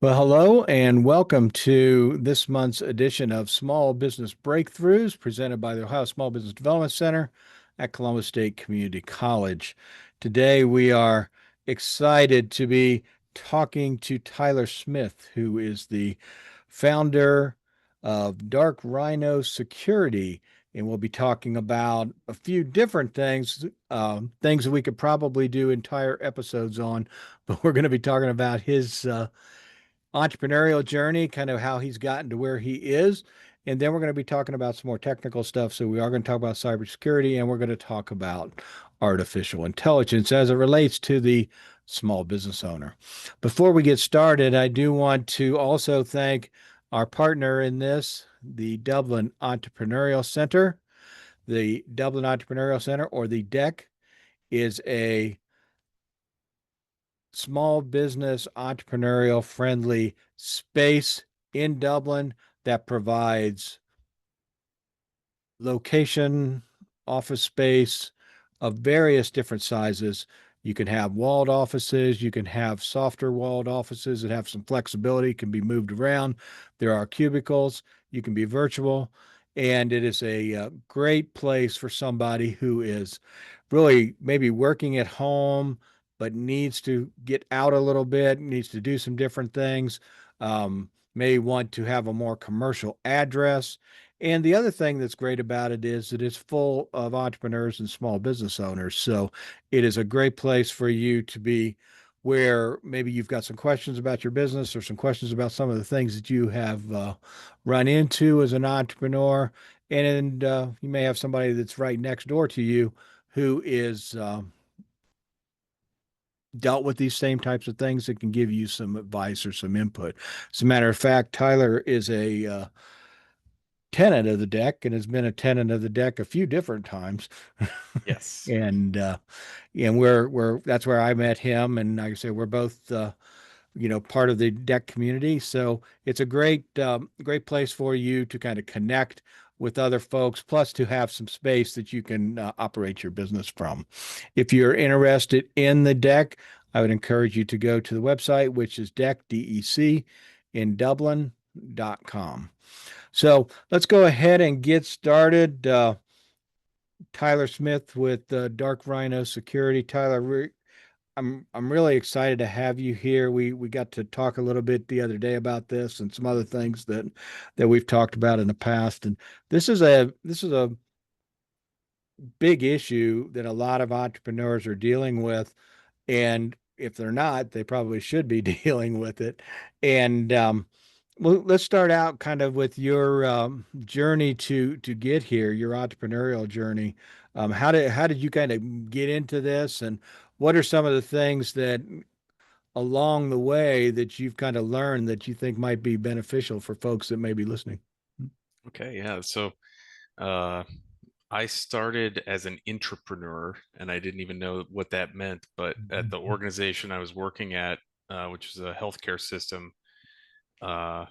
Well, hello and welcome to this month's edition of Small Business Breakthroughs presented by the Ohio Small Business Development Center at Columbus State Community College. Today, we are excited to be talking to Tyler Smith, who is the founder of Dark Rhino Security. And we'll be talking about a few different things, things that we could probably do entire episodes on, but we're going to be talking about his entrepreneurial journey, kind of how he's gotten to where he is. And then we're going to be talking about some more technical stuff. So we are going to talk about cybersecurity and we're going to talk about artificial intelligence as it relates to the small business owner. Before we get started, I do want to also thank our partner in this, the Dublin Entrepreneurial Center. The Dublin Entrepreneurial Center, or the DEC, is a small business entrepreneurial friendly space in Dublin that provides location, office space of various different sizes. You can have walled offices, you can have softer walled offices that have some flexibility, can be moved around. There are cubicles, you can be virtual, and it is a great place for somebody who is really maybe working at home but needs to get out a little bit, needs to do some different things, may want to have a more commercial address. And the other thing that's great about it is that it's full of entrepreneurs and small business owners. So it is a great place for you to be where maybe you've got some questions about your business or some questions about some of the things that you have run into as an entrepreneur. And you may have somebody that's right next door to you who is dealt with these same types of things that can give you some advice or some input. As a matter of fact, Tyler is a tenant of the deck and has been a tenant of the deck a few different times. Yes. and and we're that's where I met him. And like I say, we're both part of the deck community. So it's a great place for you to kind of connect with other folks, plus to have some space that you can operate your business from. If you're interested in the deck, I would encourage you to go to the website, which is DEC in Dublin.com. So let's go ahead and get started. Tyler Smith with Dark Rhino Security. Tyler, I'm really excited to have you here. We got to talk a little bit the other day about this and some other things that we've talked about in the past. And this is a big issue that a lot of entrepreneurs are dealing with. And if they're not, they probably should be dealing with it. And well, let's start out kind of with your journey to get here, your entrepreneurial journey. How did you kind of get into this, and what are some of the things that along the way that you've kind of learned that you think might be beneficial for folks that may be listening? Okay. Yeah. So uh, I started as an entrepreneur, and I didn't even know what that meant. But at the organization I was working at, which is a healthcare system, uh,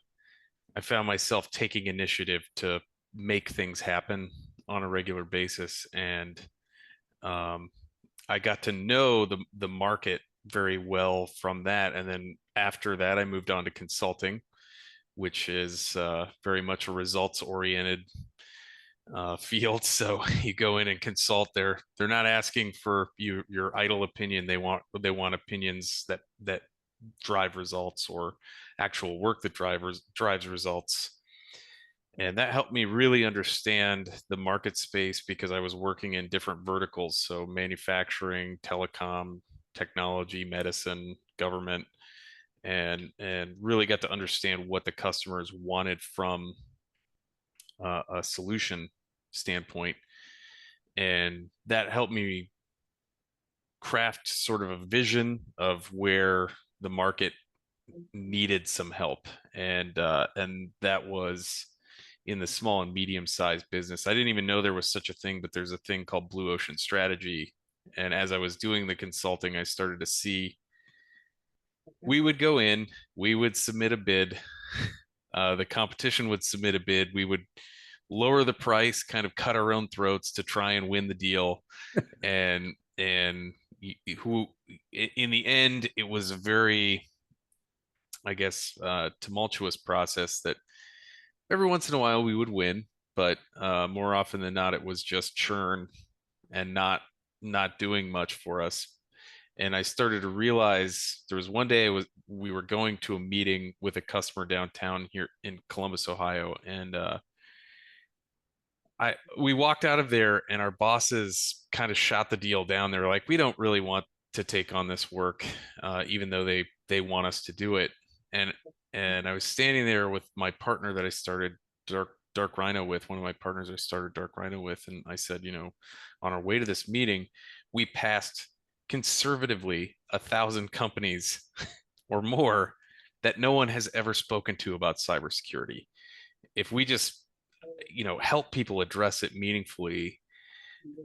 I found myself taking initiative to make things happen on a regular basis, and um, I got to know the market very well from that. And then after that, I moved on to consulting, which is very much a results oriented field. So you go in and consult. They're not asking for your idle opinion. They want opinions that drive results, or actual work that drives results. And that helped me really understand the market space because I was working in different verticals. So manufacturing, telecom, technology, medicine, government, and really got to understand what the customers wanted from a solution standpoint. And that helped me craft sort of a vision of where the market needed some help. And that was in the small and medium sized business. I didn't even know there was such a thing, but there's a thing called blue ocean strategy. And as I was doing the consulting, I started to see we would go in, we would submit a bid, the competition would submit a bid, we would lower the price, kind of cut our own throats to try and win the deal. And who in the end, it was a very I guess, tumultuous process that every once in a while we would win, but more often than not, it was just churn and not doing much for us. And I started to realize there was one day we were going to a meeting with a customer downtown here in Columbus, Ohio, and I we walked out of there and our bosses kind of shot the deal down. They were like, we don't really want to take on this work, even though they want us to do it. And and I was standing there with my partner that I started Dark Rhino with, one of my partners I started Dark Rhino with, and I said, on our way to this meeting, we passed conservatively 1,000 companies or more that no one has ever spoken to about cybersecurity. If we just help people address it meaningfully,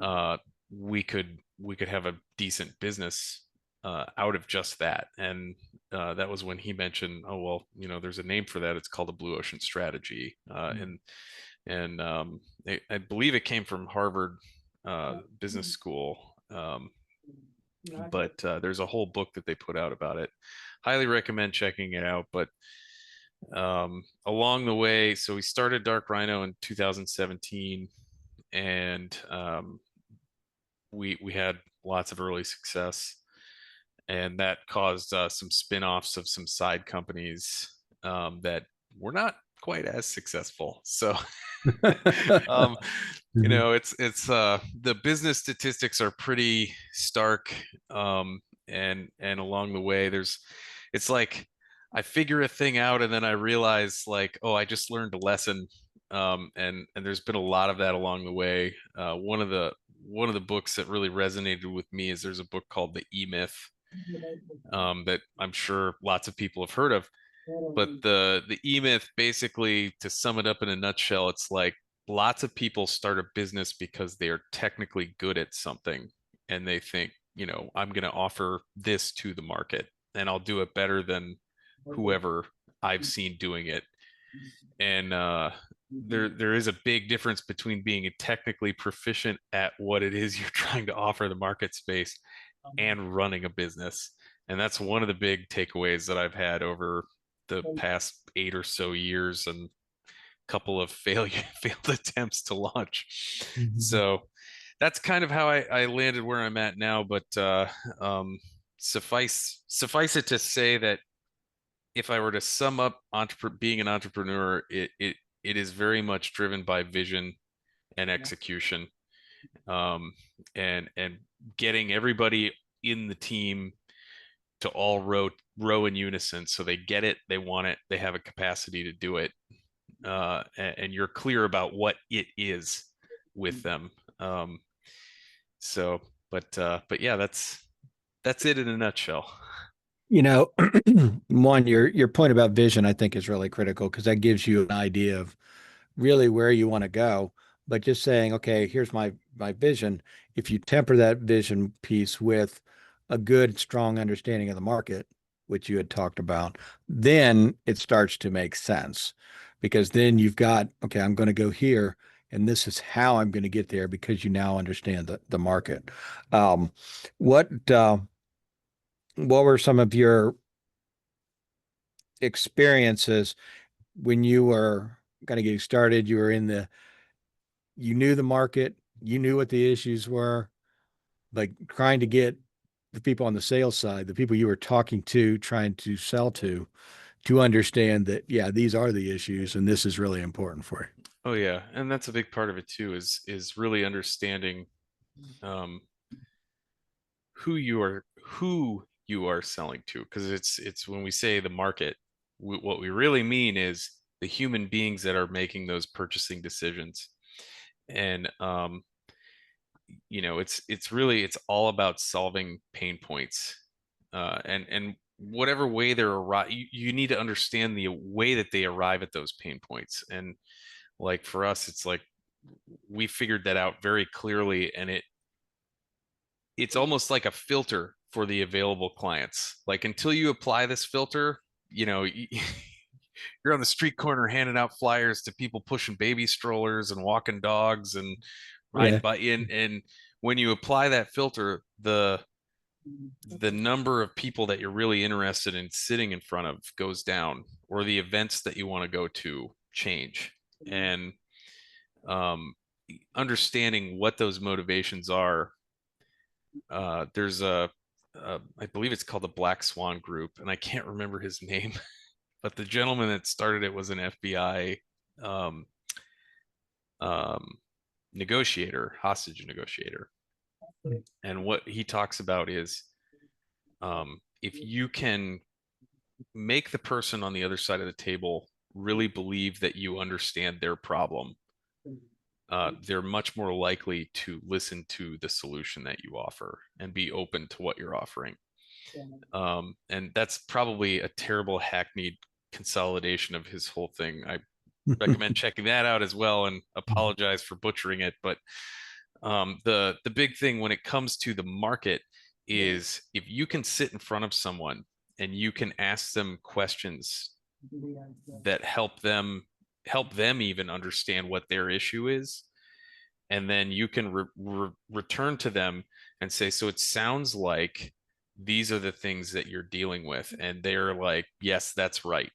uh, we could have a decent business out of just that. And that was when he mentioned, oh well, there's a name for that. It's called a blue ocean strategy, and I believe it came from Harvard Business School. But there's a whole book that they put out about it. Highly recommend checking it out. But along the way, so we started Dark Rhino in 2017, and we had lots of early success, and that caused some spin-offs of some side companies that were not quite as successful. So um, Mhm. it's the business statistics are pretty stark, and along the way it's like I figure a thing out and then I realize like, oh, I just learned a lesson. And there's been a lot of that along the way. One of the books that really resonated with me is there's a book called The E-Myth, that I'm sure lots of people have heard of. But the E-Myth, basically, to sum it up in a nutshell, it's like lots of people start a business because they are technically good at something, and they think, I'm going to offer this to the market, and I'll do it better than whoever I've seen doing it. And there is a big difference between being technically proficient at what it is you're trying to offer the market space and running a business. And that's one of the big takeaways that I've had over the past 8 or so years, and a couple of failed attempts to launch. Mhm. So that's kind of how I landed where I'm at now. But suffice it to say that if I were to sum up being an entrepreneur, it is very much driven by vision and execution, um, and getting everybody in the team to all row in unison, so they get it, they want it, they have a capacity to do it, and you're clear about what it is with them. Um, so, but yeah, that's it in a nutshell. You know, one, your point about vision, I think, is really critical because that gives you an idea of really where you want to go. But just saying, okay, here's my vision. If you temper that vision piece with a good, strong understanding of the market, which you had talked about, then it starts to make sense because then you've got, okay, I'm going to go here, and this is how I'm going to get there because you now understand the market. Um, what what were some of your experiences when you were kind of getting started? You were you knew the market, you knew what the issues were, like trying to get the people on the sales side, the people you were talking to, trying to sell to understand that, yeah, these are the issues and this is really important for Oh yeah, and that's a big part of it too, is really understanding um, who you are selling to, because it's when we say the market, what we really mean is the human beings that are making those purchasing decisions. And it's all about solving pain points, and whatever way they're arrive, you need to understand the way that they arrive at those pain points. And like for us, it's like we figured that out very clearly, and it's almost like a filter for the available clients. Like until you apply this filter, you're on the street corner handing out flyers to people pushing baby strollers and walking dogs and you. riding by in. And when you apply that filter, the number of people that you're really interested in sitting in front of goes down, or the events that you want to go to change. And um, understanding what those motivations are. There's I believe it's called the Black Swan Group, and I can't remember his name, but the gentleman that started it was an FBI um, um, negotiator, hostage negotiator. And what he talks about is if you can make the person on the other side of the table really believe that you understand their problem, they're much more likely to listen to the solution that you offer and be open to what you're offering. And that's probably a terrible hackneyed consolidation of his whole thing. I recommend checking that out as well, and apologize for butchering it. But the big thing when it comes to the market is if you can sit in front of someone and you can ask them questions that help them even understand what their issue is, and then you can return to them and say, so it sounds like these are the things that you're dealing with, and they're like, yes, that's right.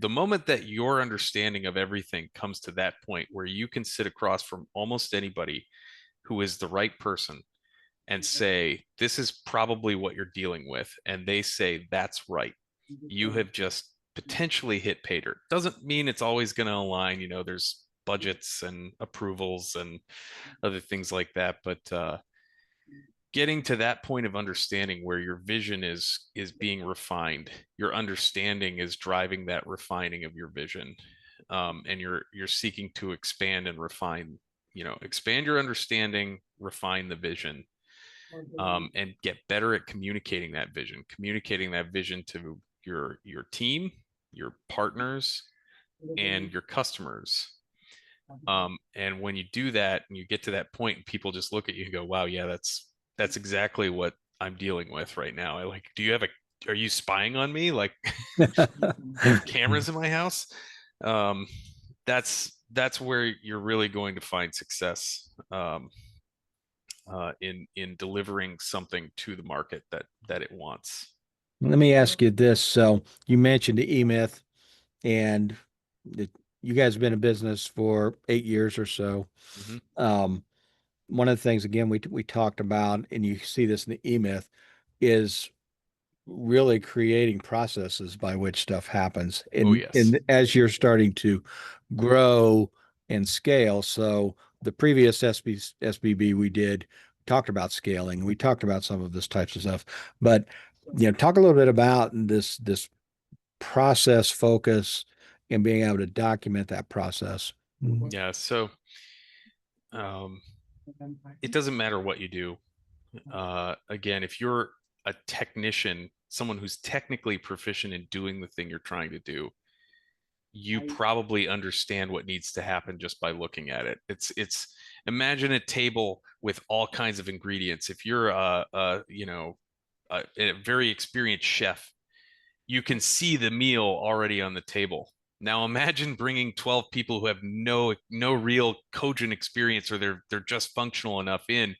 The moment that your understanding of everything comes to that point where you can sit across from almost anybody who is the right person and say, this is probably what you're dealing with, and they say, that's right, you have just potentially hit pay dirt. Doesn't mean it's always going to align. There's budgets and approvals and other things like that. But getting to that point of understanding where your vision is being refined, your understanding is driving that refining of your vision, and you're seeking to expand and refine. Expand your understanding, refine the vision, and get better at communicating that vision to your team, your partners, and your customers. And when you do that and you get to that point and people just look at you and go, wow, yeah, that's exactly what I'm dealing with right now. I like, are you spying on me? Like, I have cameras in my house. Um, that's where you're really going to find success, in delivering something to the market that it wants. Let me ask you this. So you mentioned the E-Myth, and it, you guys have been in business for 8 years or so. Mm-hmm. Um, One of the things, again, we talked about, and you see this in the E-Myth, is really creating processes by which stuff happens. Oh, And yes. as you're starting to grow and scale, so the previous SBB we did talked about scaling. We talked about some of this types of stuff, but talk a little bit about this process focus and being able to document that process. Mhm. Yeah. So um, it doesn't matter what you do. Again, if you're a technician, someone who's technically proficient in doing the thing you're trying to do, you probably understand what needs to happen just by looking at it. It's imagine a table with all kinds of ingredients. If you're a very experienced chef, you can see the meal already on the table. Now imagine bringing 12 people who have no real cogent experience, or they're just functional enough in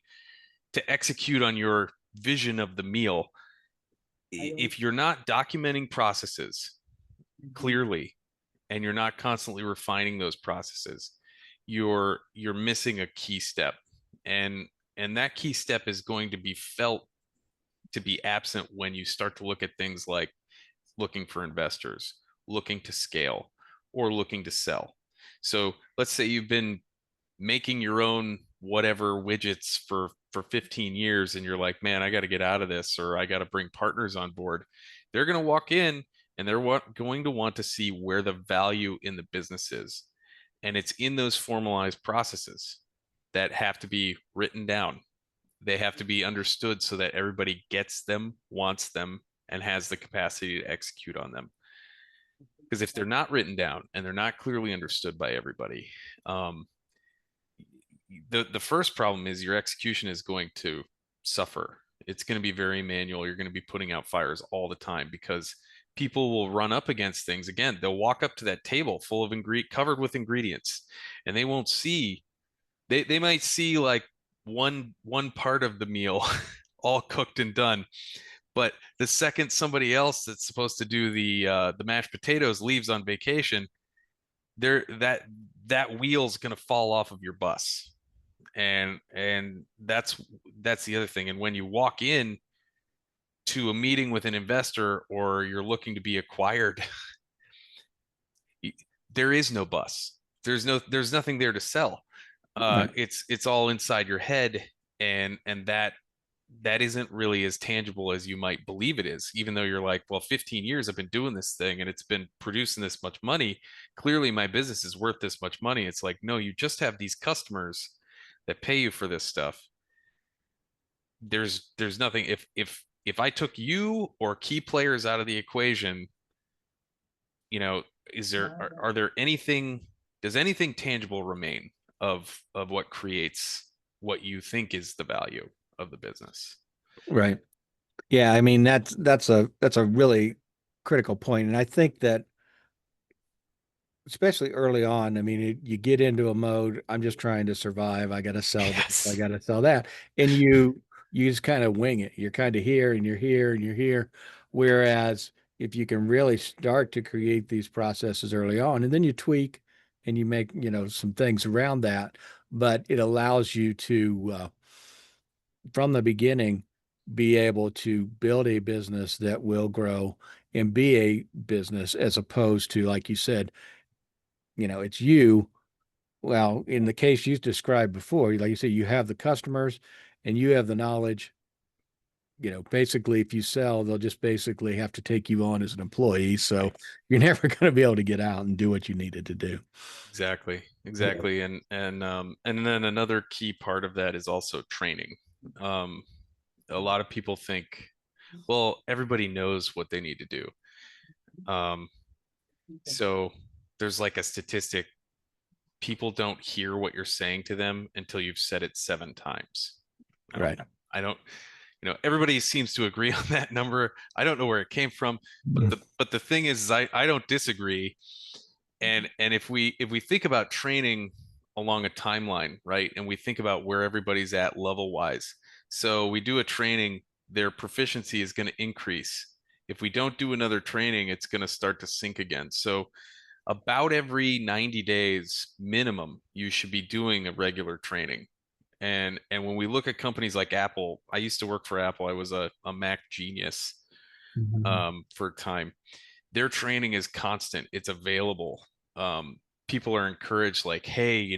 to execute on your vision of the meal. If you're not documenting processes clearly and you're not constantly refining those processes, you're missing a key step. And that key step is going to be felt to be absent when you start to look at things like looking for investors, looking to scale, or looking to sell. So let's say you've been making your own whatever widgets for 15 years, and you're like, man, I got to get out of this, or I got to bring partners on board. They're going to walk in and they're going to want to see where the value in the business is. And it's in those formalized processes that have to be written down. They have to be understood so that everybody gets them, wants them, and has the capacity to execute on them. Because if they're not written down and they're not clearly understood by everybody, the first problem is your execution is going to suffer. It's going to be very manual. You're going to be putting out fires all the time because people will run up against things. Again, they'll walk up to that table full of covered with ingredients, and they won't see. They might see like one part of the meal all cooked and done. But the second somebody else that's supposed to do the mashed potatoes leaves on vacation, there that wheel's going to fall off of your bus. And that's the other thing. And when you walk in to a meeting with an investor or you're looking to be acquired, there is no bus. There's nothing there to sell. Right. It's all inside your head, and that isn't really as tangible as you might believe it is, even though you're like, well, 15 years I've been doing this thing and it's been producing this much money. Clearly my business is worth this much money. It's like, no, you just have these customers that pay you for this stuff. There's nothing. If I took you or key players out of the equation, you know, are there anything, does anything tangible remain of what creates what you think is the value of the business? Right. Yeah, I mean that's a really critical point, and I think that especially early on, I mean, you get into a mode, I'm just trying to survive. I got to sell this, I Yes, got to sell that. And you just kind of wing it. You're kind of here and you're here and you're here. Whereas if you can really start to create these processes early on, and then you tweak and you make, some things around that, but it allows you to from the beginning be able to build a business that will grow and be a business as opposed to, like you said, it's you. Well, in the case you described before, like you said, you have the customers and you have the knowledge. Basically, if you sell, they'll just basically have to take you on as an employee. So right. you're never going to be able to get out and do what you needed to do. Exactly, Yeah. exactly. And then another key part of that is also training. Um, a lot of people think, well, everybody knows what they need to do. Um, so there's like a statistic, people don't hear what you're saying to them until you've said it 7 times. I don't, Right. I don't, everybody seems to agree on that number. I don't know where it came from, but the thing is I don't disagree. And if we think about training along a timeline, right? And we think about where everybody's at level wise. So we do a training, their proficiency is going to increase. If we don't do another training, it's going to start to sink again. So about every 90 days minimum, you should be doing a regular training. And when we look at companies like Apple, I used to work for Apple. I was a Mac genius Mhm. for a time. Their training is constant. It's available. People are encouraged, like, hey,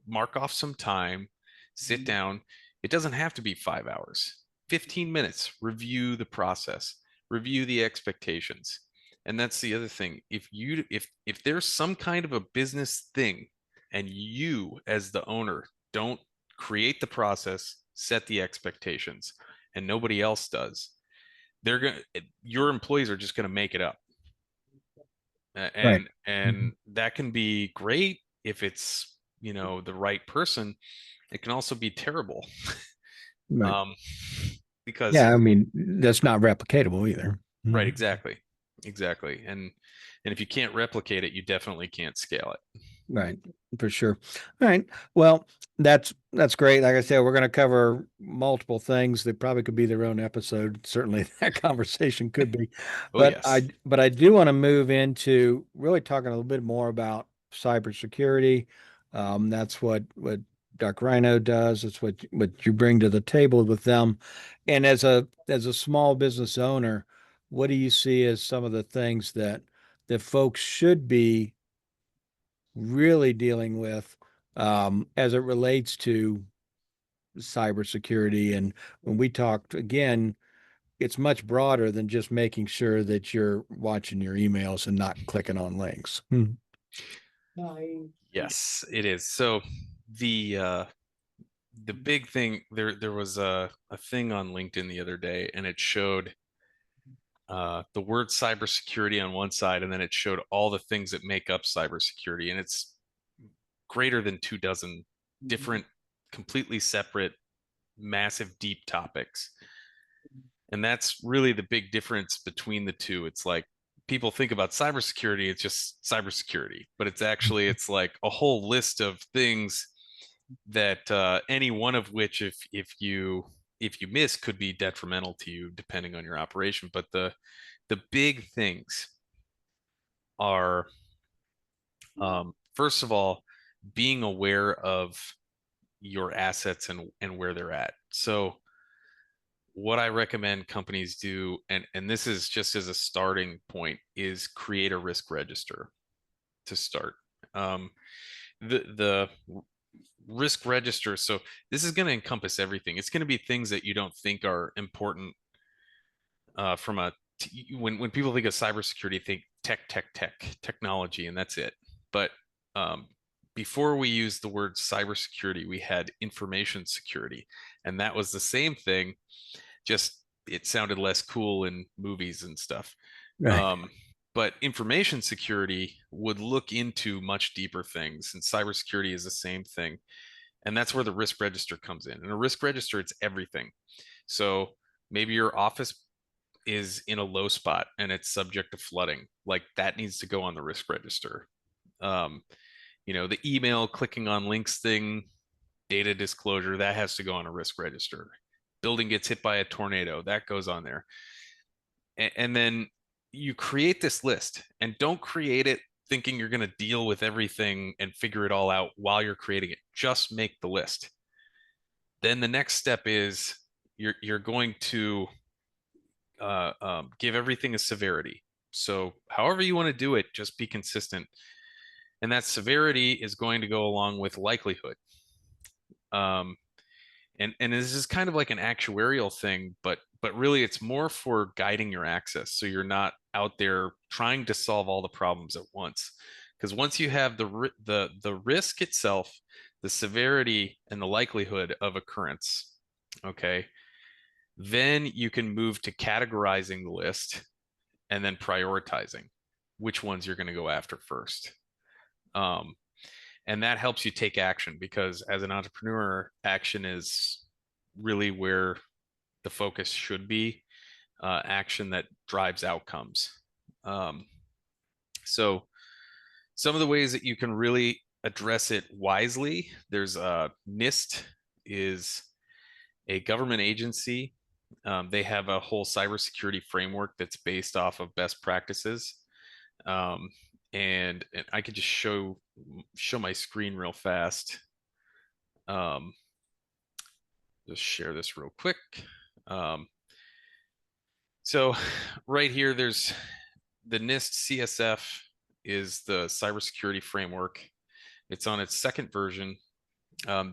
mark off some time, sit down. It doesn't have to be 5 hours. 15 minutes. Review the process. Review the expectations. And that's the other thing. If there's some kind of a business thing and you as the owner don't create the process, set the expectations, and nobody else does, they're going to your employees are just going to make it up. Right. And that can be great if it's, the right person. It can also be terrible. Right. Um, because Yeah, I mean, that's not replicatable either. right, Mhm. exactly. Exactly. And if you can't replicate it, you definitely can't scale it. Right, for sure. All right. Well, that's great. Like I said, we're going to cover multiple things that probably could be their own episode. Certainly, that conversation could be. Oh But yes. I do want to move into really talking a little bit more about cybersecurity. That's what Dark Rhino does. It's what you bring to the table with them. And as a small business owner, what do you see as some of the things that folks should be really dealing with as it relates to cybersecurity? And when we talked again, it's much broader than just making sure that you're watching your emails and not clicking on links. Yes, it is. So the big thing, there was a thing on LinkedIn the other day, and it showed the word cybersecurity on one side, and then it showed all the things that make up cybersecurity, and it's greater than 2 dozen different, completely separate, massive, deep topics. And that's really the big difference between the two. It's like people think about cybersecurity, it's just cybersecurity, but it's like a whole list of things that any one of which, if you if you miss could be detrimental to you depending on your operation. But the big things are, first of all, being aware of your assets and where they're at. So what I recommend companies do, and this is just as a starting point, is create a risk register to start. Um, the risk register. So this is going to encompass everything. It's going to be things that you don't think are important from a when people think of cybersecurity, think technology, and that's it. But um, before we used the word cybersecurity, we had information security, and that was the same thing. Just it sounded less cool in movies and stuff. Right. Um, but information security would look into much deeper things, and cybersecurity is the same thing. And that's where the risk register comes in. And a risk register, it's everything. So maybe your office is in a low spot and it's subject to flooding. Like that needs to go on the risk register. Um, the email clicking on links thing, data disclosure, that has to go on a risk register. Building gets hit by a tornado, that goes on there. And then you create this list, and don't create it thinking you're going to deal with everything and figure it all out while you're creating it. Just make the list. Then the next step is you're going to give everything a severity. So however you want to do it, just be consistent. And that severity is going to go along with likelihood. Um, and this is kind of like an actuarial thing, but really it's more for guiding your access. So you're not out there trying to solve all the problems at once. Because once you have the risk itself, the severity and the likelihood of occurrence, okay, then you can move to categorizing the list and then prioritizing which ones you're going to go after first. Um, and that helps you take action because as an entrepreneur, action is really where the focus should be, action that drives outcomes. Um, so, some of the ways that you can really address it wisely, there's NIST is a government agency. They have a whole cybersecurity framework that's based off of best practices. Um, and I could just show my screen real fast. Um, just share this real quick. Um, so right here, there's the NIST CSF is the cybersecurity framework. It's on its second version.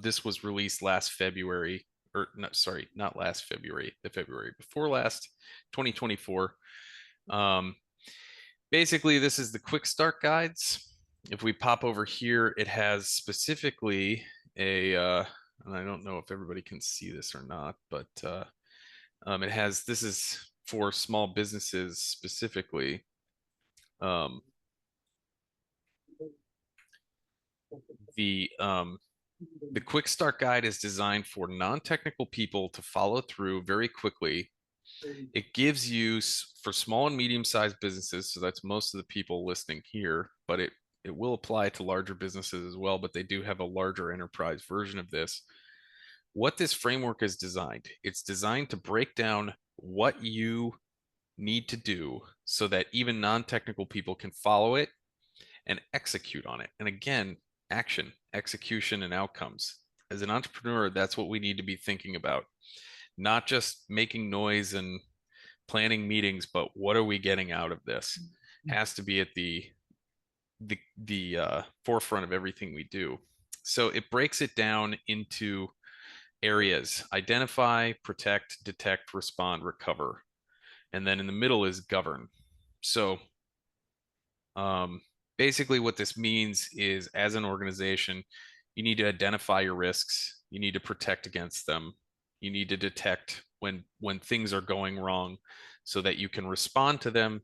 This was released last February, or not, sorry, not last February, the February before last, 2024. Um, Basically, this is the quick start guides. If we pop over here, it has specifically and I don't know if everybody can see this or not, but it has, this is for small businesses specifically. Um, the um, the quick start guide is designed for non-technical people to follow through very quickly. It gives you for small and medium-sized businesses, so that's most of the people listening here, but it will apply to larger businesses as well, but they do have a larger enterprise version of this. What this framework is designed, it's designed to break down what you need to do so that even non-technical people can follow it and execute on it. And again, action, execution, and outcomes. As an entrepreneur, that's what we need to be thinking about. Not just making noise and planning meetings, but what are we getting out of this? Has to be at the forefront of everything we do. So it breaks it down into areas: identify, protect, detect, respond, recover. And then in the middle is govern. So um, basically, what this means is as an organization, you need to identify your risks, you need to protect against them, you need to detect when things are going wrong so that you can respond to them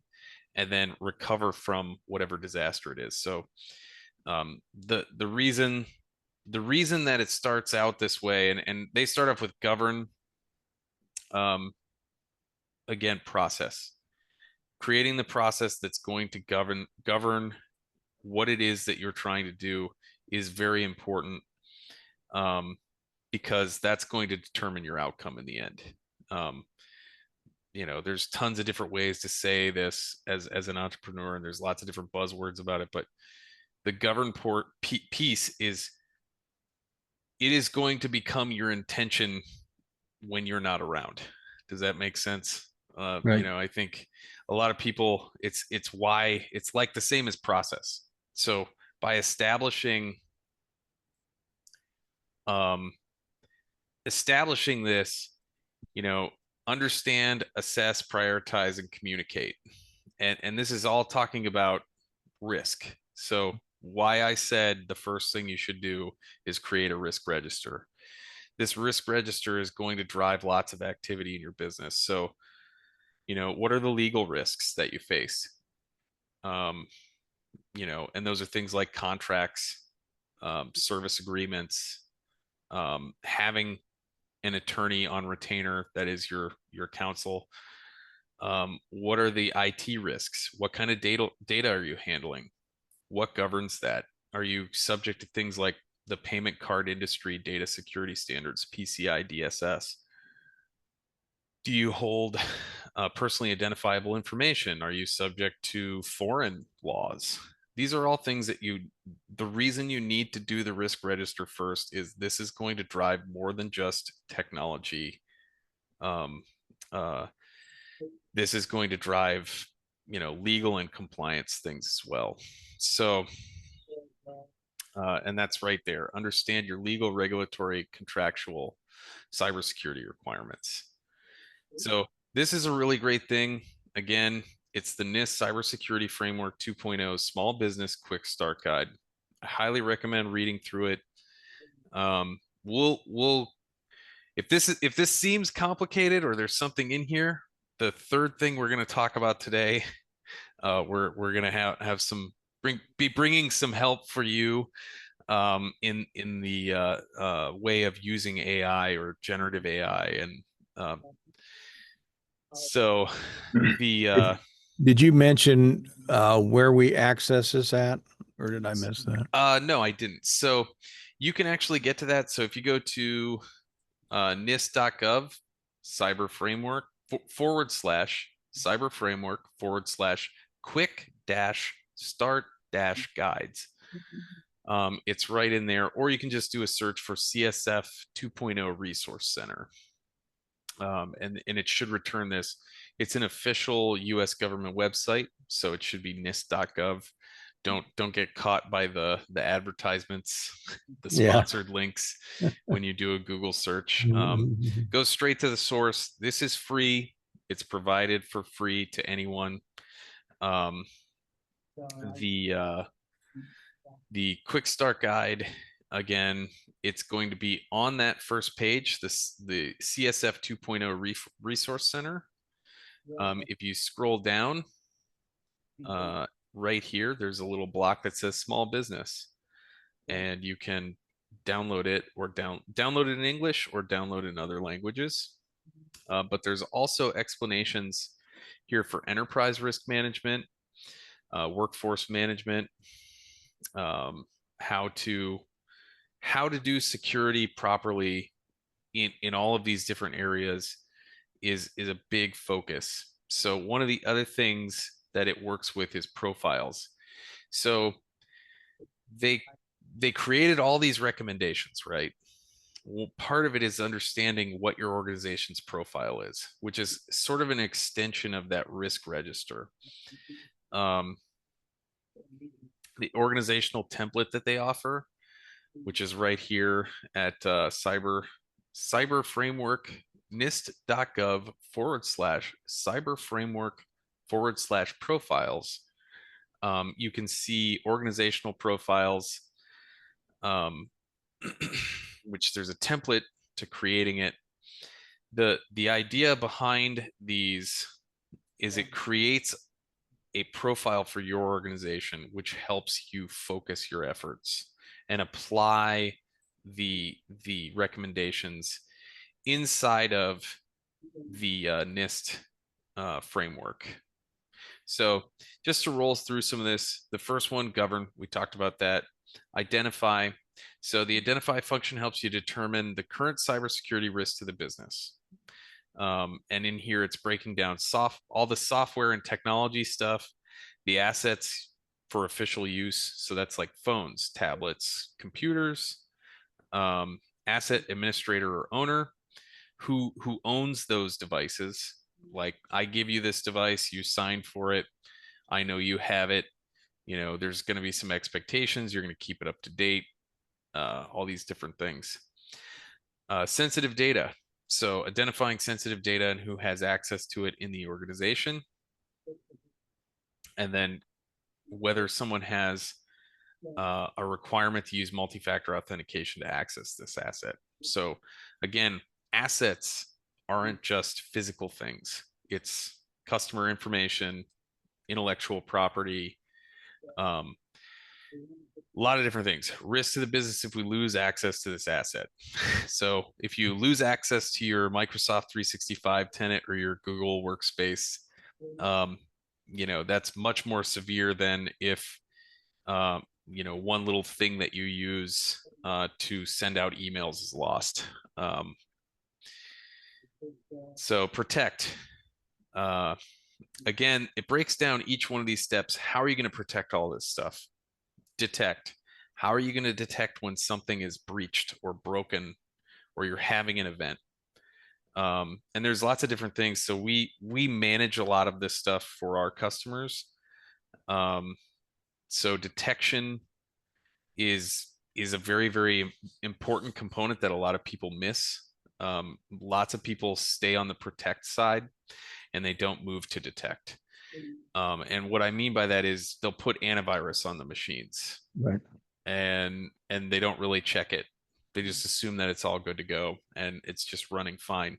and then recover from whatever disaster it is. So the reason that it starts out this way, and they start off with govern, um, again, process, creating the process that's going to govern what it is that you're trying to do is very important. Um, because that's going to determine your outcome in the end. Um, there's tons of different ways to say this as an entrepreneur, and there's lots of different buzzwords about it, but the govern port piece is, it is going to become your intention when you're not around. Does that make sense? Right. I think a lot of people, it's why it's like the same as process. So by um, establishing this, you know, understand, assess, prioritize, and communicate. And this is all talking about risk. So why I said the first thing you should do is create a risk register. This risk register is going to drive lots of activity in your business. So, what are the legal risks that you face? Um, and those are things like contracts, service agreements, having an attorney on retainer that is your counsel. What are the IT risks? What kind of data are you handling? What governs that? Are you subject to things like the payment card industry data security standards, PCI DSS? Do you hold personally identifiable information? Are you subject to foreign laws? These are all things that the reason you need to do the risk register first is this is going to drive more than just technology. Um, uh, this is going to drive, legal and compliance things as well. So, and that's right there. Understand your legal, regulatory, contractual, cybersecurity requirements. So this is a really great thing. Again, it's the NIST Cybersecurity Framework 2.0 Small Business Quick Start Guide. I highly recommend reading through it. We'll if this seems complicated or there's something in here, the third thing we're going to talk about today, we're going to have some be bringing some help for you in the way of using AI or generative AI, and so the Did you mention where we access this at, or did I miss that? no, I didn't. So you can actually get to that. So if you go to nist.gov cyber framework forward slash cyber framework forward slash quick dash start dash guides. It's right in there, or you can just do a search for CSF 2.0 Resource Center. And it should return this. It's an official US government website, so it should be nist.gov. Don't get caught by the advertisements, the Yeah. sponsored links when you do a Google search. Go straight to the source. This is free. It's provided for free to anyone. Um, the quick start guide, again, it's going to be on that first page, the CSF 2.0 Resource Center. If you scroll down right here, there's a little block that says small business, and you can download it or download it in English or download it in other languages. But there's also explanations here for enterprise risk management, workforce management, how to do security properly in all of these different areas is a big focus. So one of the other things that it works with is profiles. So they created all these recommendations, right? Well, part of it is understanding what your organization's profile is, which is sort of an extension of that risk register. The organizational template that they offer, which is right here at cyber framework nist.gov /cyber framework /profiles. You can see organizational profiles, which there's a template to creating it. The idea behind these is it creates a profile for your organization, which helps you focus your efforts and apply the recommendations inside of the NIST framework. So just to roll through some of this, the first one, govern, we talked about that. Identify. So the identify function helps you determine the current cybersecurity risk to the business. And in here, it's breaking down all the software and technology stuff, the assets for official use. So that's like phones, tablets, computers, asset administrator or owner, who owns those devices. Like, I give you this device, you signed for it, I know you have it. There's going to be some expectations, you're going to keep it up to date, all these different things. Sensitive data. So identifying sensitive data and who has access to it in the organization. And then whether someone has a requirement to use multi-factor authentication to access this asset. So again, assets aren't just physical things. It's customer information, intellectual property, um, a lot of different things. Risk to the business if we lose access to this asset. So if you lose access to your Microsoft 365 tenant or your Google Workspace, um, that's much more severe than if one little thing that you use to send out emails is lost. So protect. Uh, Again, it breaks down each one of these steps. How are you going to protect all this stuff? Detect. How are you going to detect when something is breached or broken or you're having an event? And there's lots of different things. So we manage a lot of this stuff for our customers. Um, so detection is a very, very important component that a lot of people miss. Lots of people stay on the protect side and they don't move to detect. And what I mean by that is they'll put antivirus on the machines, Right. and they don't really check it. They just assume that it's all good to go and it's just running fine.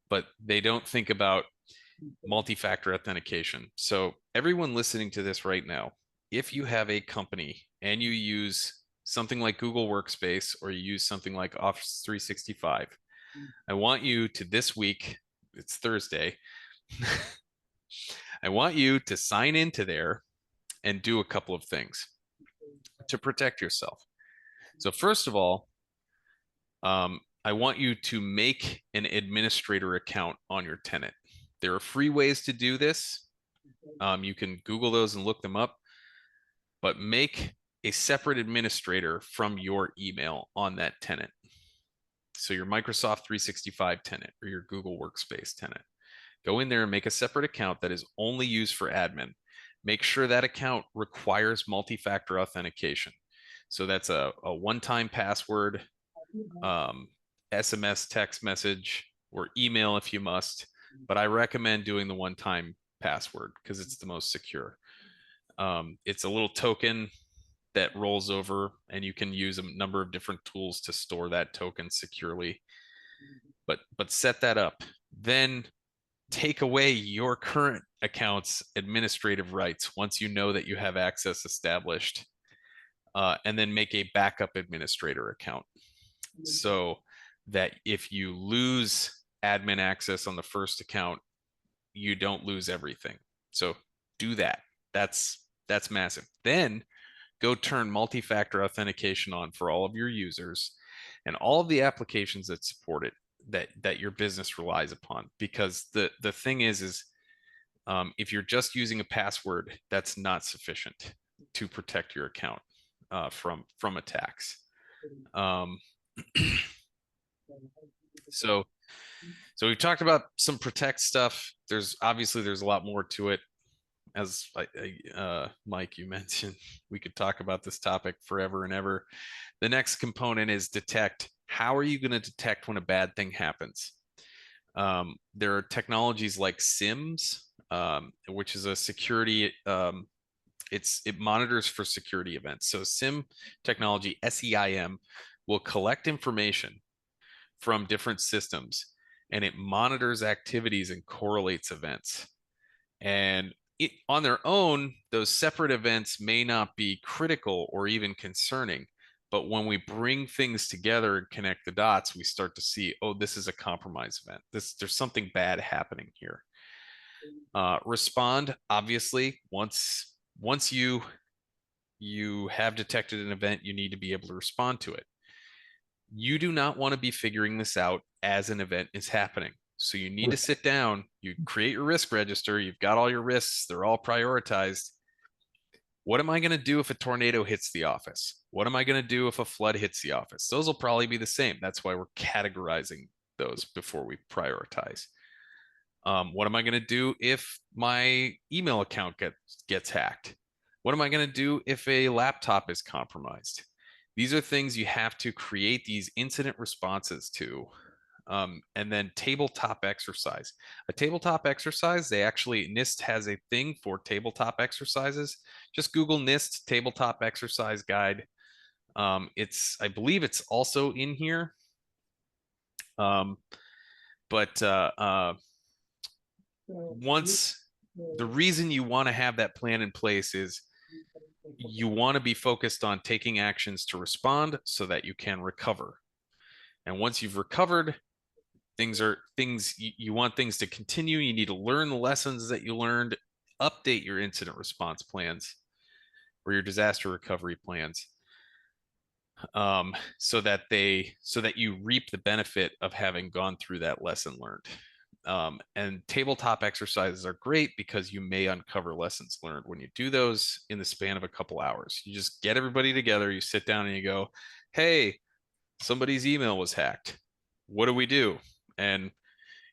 But they don't think about multi-factor authentication. So everyone listening to this right now, if you have a company and you use something like Google Workspace or you use something like Office 365, I want you to this week, it's Thursday, I want you to sign into there and do a couple of things to protect yourself. So first of all, I want you to make an administrator account on your tenant. There are free ways to do this. You can Google those and look them up, but make a separate administrator from your email on that tenant. So your Microsoft 365 tenant or your Google Workspace tenant. Go in there and make a separate account that is only used for admin. Make sure that account requires multi-factor authentication. So that's a one-time password, um, SMS, text message, or email if you must. But I recommend doing the one-time password because it's the most secure. It's a little token that rolls over, and you can use a number of different tools to store that token securely. But set that up. Then take away your current account's administrative rights once you know that you have access established, and then make a backup administrator account so that if you lose admin access on the first account, you don't lose everything. So do that. That's massive. Then go turn multi-factor authentication on for all of your users and all of the applications that support it, that your business relies upon. Because the thing is if you're just using a password, that's not sufficient to protect your account from attacks. Um, so so we've talked about some protect stuff. There's a lot more to it. As Mike, you mentioned, we could talk about this topic forever and ever. The next component is detect. How are you going to detect when a bad thing happens? There are technologies like SIMS, which is a security. It monitors for security events. So SIM technology, SEIM, will collect information from different systems, and it monitors activities and correlates events. And on their own, those separate events may not be critical or even concerning. But when we bring things together and connect the dots, we start to see, oh, this is a compromise event. There's something bad happening here. Respond, obviously, once you you have detected an event, you need to be able to respond to it. You do not want to be figuring this out as an event is happening. So you need to sit down, you create your risk register, you've got all your risks, they're all prioritized. What am I going to do if a tornado hits the office? What am I going to do if a flood hits the office? Those will probably be the same. That's why we're categorizing those before we prioritize. What am I going to do if my email account gets hacked? What am I going to do if a laptop is compromised? These are things you have to create these incident responses to. And then tabletop exercise. A tabletop exercise, NIST has a thing for tabletop exercises. Just Google NIST tabletop exercise guide. I believe it's also in here. Um, but once the reason you want to have that plan in place is you want to be focused on taking actions to respond so that you can recover. And once you've recovered, things you want things to continue. You need to learn the lessons that you learned, update your incident response plans or your disaster recovery plans, so that you reap the benefit of having gone through that lesson learned. And tabletop exercises are great because you may uncover lessons learned when you do those in the span of a couple hours. You just get everybody together, you sit down and you go, hey, somebody's email was hacked. What do we do? And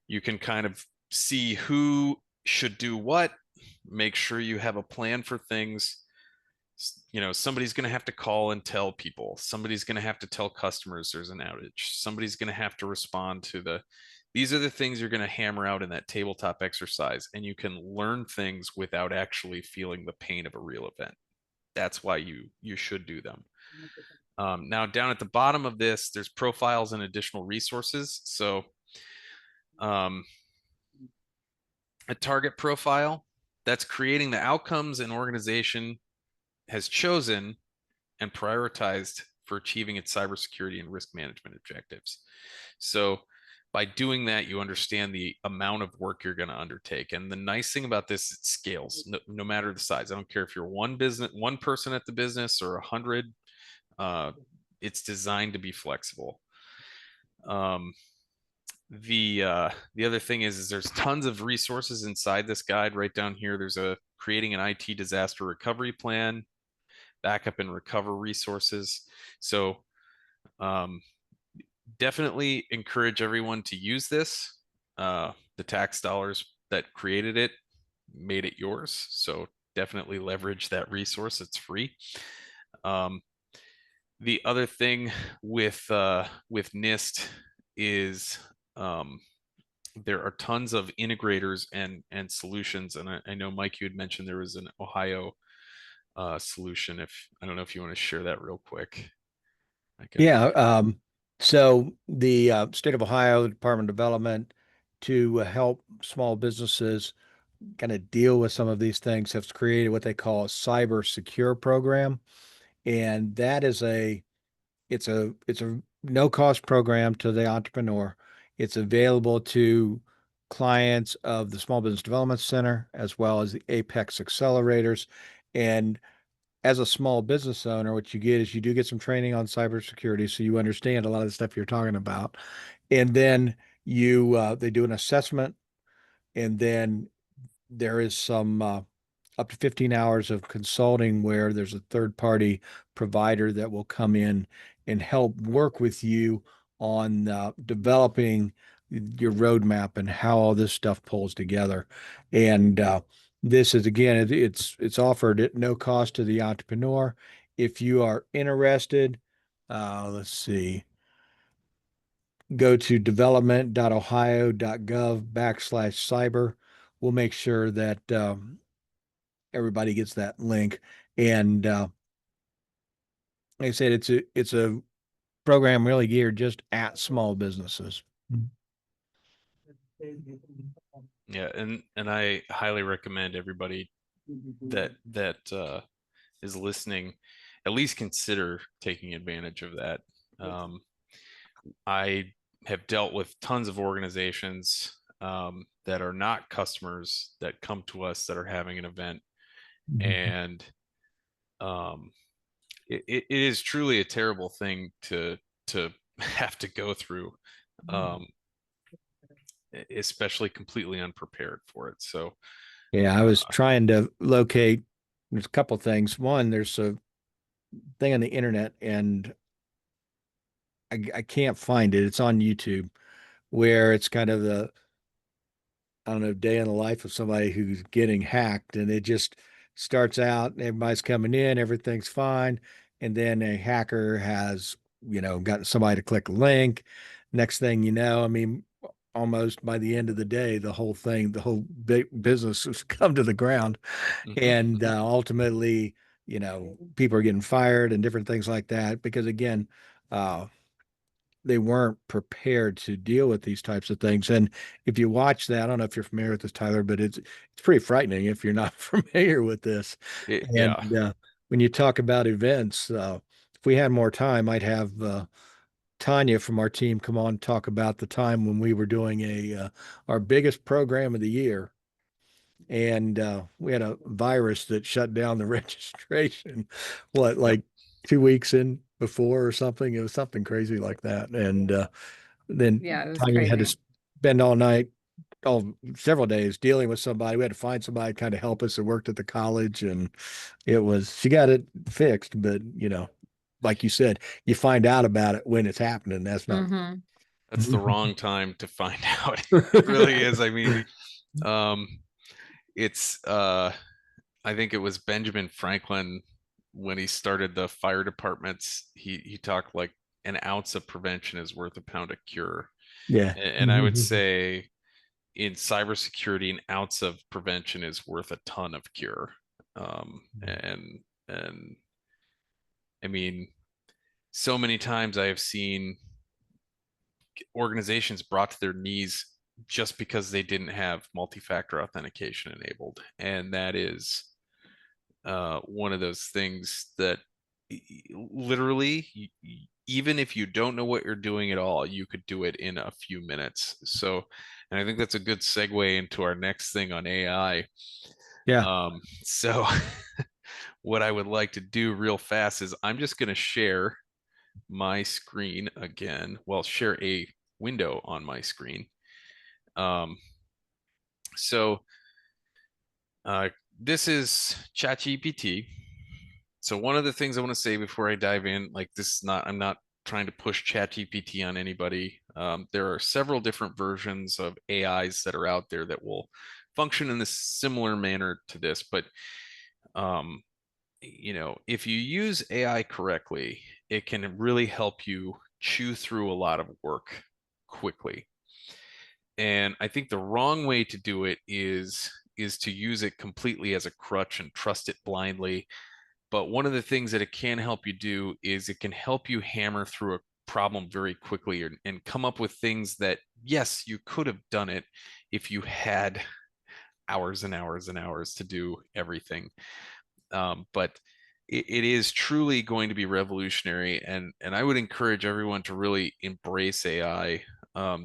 you can kind of see who should do what, make sure you have a plan for things. Somebody's going to have to call and tell people, somebody's going to have to tell customers there's an outage, somebody's going to have to respond to these are the things you're going to hammer out in that tabletop exercise, and you can learn things without actually feeling the pain of a real event. That's why you should do them. Now down at the bottom of this, there's profiles and additional resources. So a target profile, that's creating the outcomes an organization has chosen and prioritized for achieving its cybersecurity and risk management objectives. So by doing that, you understand the amount of work you're going to undertake. And the nice thing about this, it scales no matter the size. I don't care if you're one person at the business or 100. It's designed to be flexible. The other thing is there's tons of resources inside this guide. Right down here, there's creating an IT disaster recovery plan, backup and recover resources. So definitely encourage everyone to use this. The tax dollars that created it made it yours. So definitely leverage that resource. It's free. The other thing with NIST is there are tons of integrators and solutions. And I know, Mike, you had mentioned there was an Ohio solution. I don't know if you want to share that real quick. I can. Yeah. So the state of Ohio Department of Development to help small businesses kind of deal with some of these things has created what they call a cyber secure program. And that is it's a no cost program to the entrepreneur. It's available to clients of the Small Business Development Center as well as the Apex accelerators. And as a small business owner, what you get is you do get some training on cybersecurity, so you understand a lot of the stuff you're talking about. And then they do an assessment, and then there is some up to 15 hours of consulting where there's a third party provider that will come in and help work with you on developing your roadmap and how all this stuff pulls together. And this is again, it's offered at no cost to the entrepreneur. If you are interested, let's see, go to development.ohio.gov/cyber. We'll make sure that everybody gets that link. And like I said, it's a program really geared just at small businesses. Yeah, and I highly recommend everybody that is listening at least consider taking advantage of that. Um, I have dealt with tons of organizations that are not customers that come to us that are having an event, and um, it is truly a terrible thing to have to go through, um, especially completely unprepared for it. So, Yeah, I was uh, trying to locate. There's a couple things. One, there's a thing on the internet, and I can't find it. It's on YouTube, where it's kind of the, I don't know, day in the life of somebody who's getting hacked. And it just starts out, and everybody's coming in, everything's fine. And then a hacker has, gotten somebody to click a link. Next thing you know, I mean, almost by the end of the day, the whole thing, the whole big business has come to the ground. mhm, And mhm. ultimately, people are getting fired and different things like that because, again, uh, they weren't prepared to deal with these types of things. And if you watch that, I don't know if you're familiar with this, Tyler, but it's pretty frightening if you're not familiar with this. And Yeah. when you talk about events, if we had more time, I'd have Tanya from our team come on and talk about the time when we were doing our biggest program of the year, and we had a virus that shut down the registration. What, Yep. like 2 weeks in before or something? It was something crazy like that. And then Yeah, it was Tanya had to crazy. spend all night, several days dealing with somebody. We had to find somebody to kind of help us that worked at the college, and she got it fixed. But like you said, you find out about it when it's happening. That's not. Hmm. That's the wrong time to find out. It really is. I mean, um, it's I think it was Benjamin Franklin when he started the fire departments, he talked like an ounce of prevention is worth a pound of cure. Yeah. And I would say in cybersecurity, an ounce of prevention is worth a ton of cure. And I mean, so many times I have seen organizations brought to their knees just because they didn't have multi-factor authentication enabled, and that is one of those things that literally, even if you don't know what you're doing at all, you could do it in a few minutes. So, and I think that's a good segue into our next thing on AI. Yeah. So what I would like to do real fast is I'm just going to share my screen again. Well, share a window on my screen. Um, so uh, this is ChatGPT. So one of the things I want to say before I dive in, like this is not, I'm not trying to push ChatGPT on anybody. There are several different versions of AIs that are out there that will function in a similar manner to this, but um, if you use AI correctly, it can really help you chew through a lot of work quickly. And I think the wrong way to do it is to use it completely as a crutch and trust it blindly. But one of the things that it can help you do is it can help you hammer through a problem very quickly and come up with things that, yes, you could have done it if you had hours and hours and hours to do everything. But it is truly going to be revolutionary, and I would encourage everyone to really embrace AI.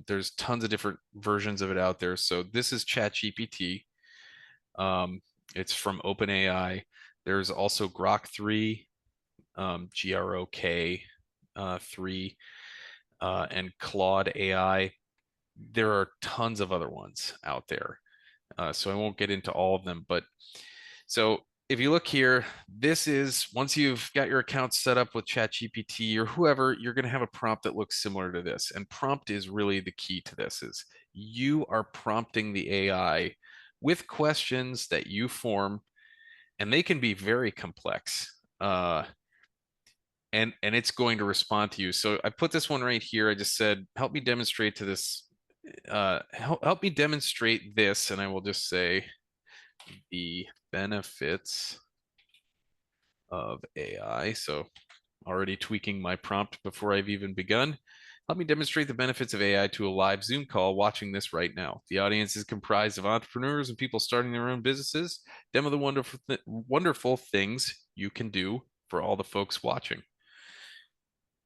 There's tons of different versions of it out there. So this is ChatGPT. Um, it's from OpenAI. There's also Grok 3, GROK 3, and Claude AI. There are tons of other ones out there. So I won't get into all of them, but so if you look here, this is once you've got your account set up with ChatGPT or whoever, you're going to have a prompt that looks similar to this. And prompt is really the key to this is you are prompting the AI with questions that you form, and they can be very complex. And it's going to respond to you. So I put this one right here. I just said, help me demonstrate to this. Help me demonstrate this, and I will just say the benefits of AI. So already tweaking my prompt before I've even begun. Help me demonstrate the benefits of AI to a live Zoom call watching this right now. The audience is comprised of entrepreneurs and people starting their own businesses. Demo the wonderful things you can do for all the folks watching.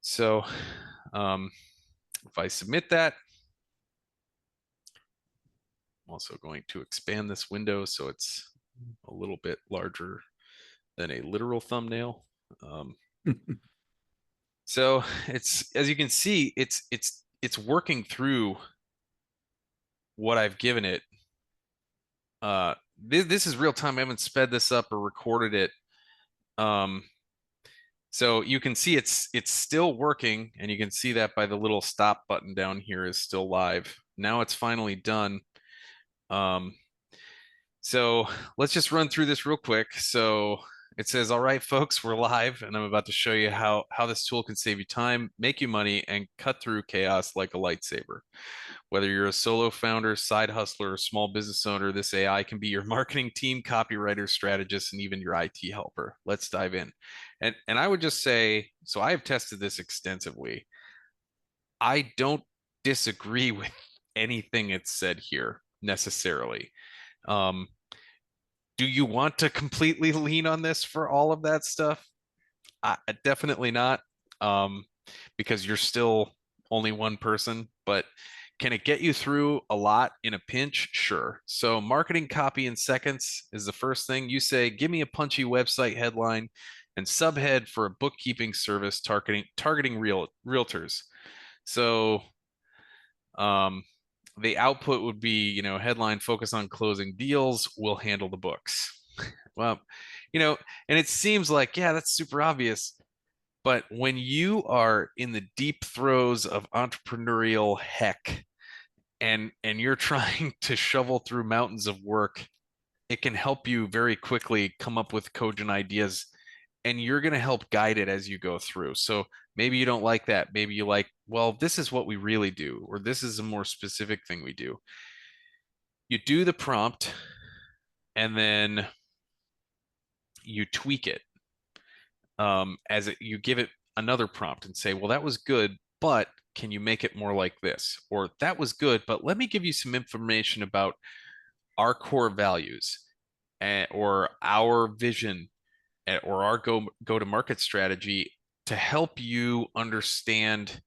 So if I submit that, I'm also going to expand this window so it's a little bit larger than a literal thumbnail. Um, so it's, as you can see, it's working through what I've given it. This is real time. I haven't sped this up or recorded it. Um, so you can see it's still working, and you can see that by the little stop button down here is still live. Now it's finally done. Um, so let's just run through this real quick. So it says, all right, folks, we're live, and I'm about to show you how this tool can save you time, make you money, and cut through chaos like a lightsaber. Whether you're a solo founder, side hustler, or small business owner, this AI can be your marketing team, copywriter, strategist, and even your IT helper. Let's dive in. And I would just say, so I have tested this extensively. I don't disagree with anything it's said here necessarily. Um, do you want to completely lean on this for all of that stuff? Definitely not, um, because you're still only one person. But can it get you through a lot in a pinch? Sure. So, marketing copy in seconds is the first thing. You say, give me a punchy website headline and subhead for a bookkeeping service targeting realtors. So, um, the output would be, headline focus on closing deals, we'll handle the books. Well, and it seems like, yeah, that's super obvious. But when you are in the deep throes of entrepreneurial heck and you're trying to shovel through mountains of work, it can help you very quickly come up with cogent ideas, and you're going to help guide it as you go through. So maybe you don't like that. Maybe you like, well, this is what we really do, or this is a more specific thing we do. You do the prompt and then you tweak it, you give it another prompt and say, well, that was good, but can you make it more like this? Or that was good, but let me give you some information about our core values, or our vision, or our go to market strategy to help you understand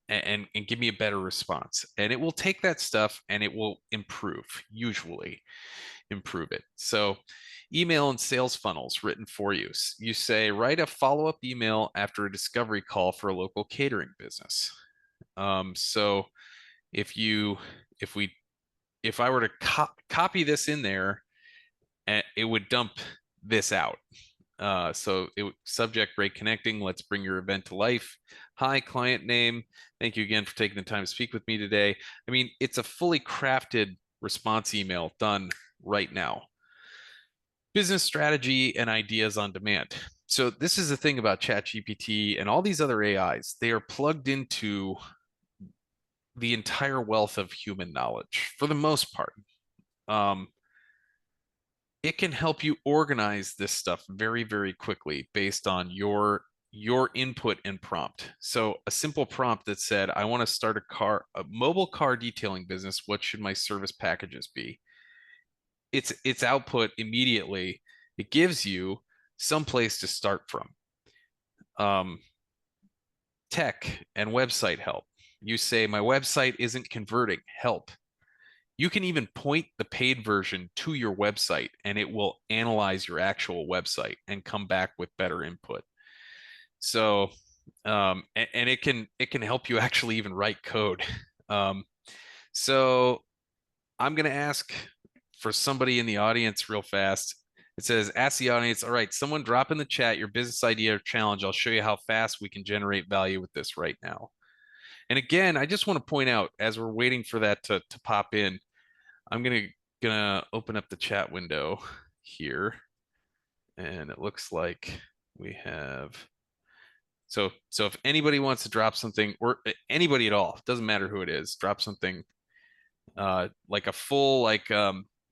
and give me a better response. And it will take that stuff and it will usually improve it. So, email and sales funnels written for you. You say, write a follow up email after a discovery call for a local catering business. So, if you, if we, if I were to copy this in there, it would dump this out. So subject rate connecting. Let's bring your event to life. Hi, client name. Thank you again for taking the time to speak with me today. I mean, it's a fully crafted response email done right now. Business strategy and ideas on demand. So this is the thing about ChatGPT and all these other AIs. They are plugged into the entire wealth of human knowledge for the most part. Um, it can help you organize this stuff very, very quickly based on your input and prompt. So a simple prompt that said, I want to start a mobile car detailing business. What should my service packages be? Its output immediately, it gives you some place to start from. Um, Tech and website help. You say, my website isn't converting, help. You can even point the paid version to your website and it will analyze your actual website and come back with better input. So, and it can help you actually even write code. Um, so I'm going to ask for somebody in the audience real fast. It says, ask the audience, all right, someone drop in the chat your business idea or challenge. I'll show you how fast we can generate value with this right now. And again, I just want to point out as we're waiting for that to pop in, I'm gonna open up the chat window here, and it looks like we have. So if anybody wants to drop something, or anybody at all, doesn't matter who it is, drop something, like a full, like,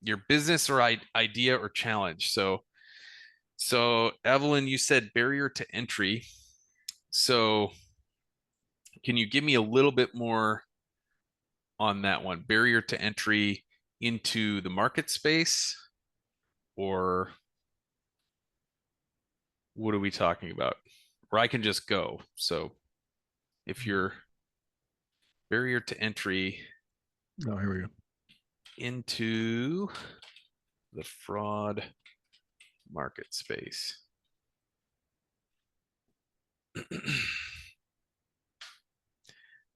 your business or idea or challenge. So Evelyn, you said barrier to entry. So can you give me a little bit more on that one? Barrier to entry into the market space, or what are we talking about? Or I can just go. So if you're barrier to entry Oh, here we go. into the fraud market space.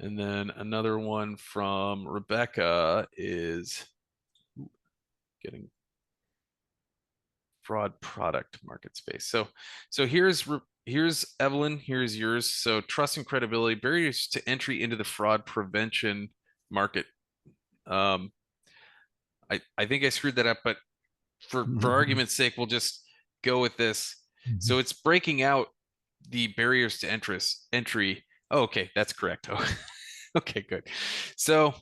And then another one from Rebecca is getting fraud product market space. So here's Evelyn, here's yours. So trust and credibility, barriers to entry into the fraud prevention market. Um, I think I screwed that up, but for Mhm. argument's sake, we'll just go with this. So Mhm. it's breaking out the barriers to entry. Oh, okay, that's correct. Oh, okay, good. So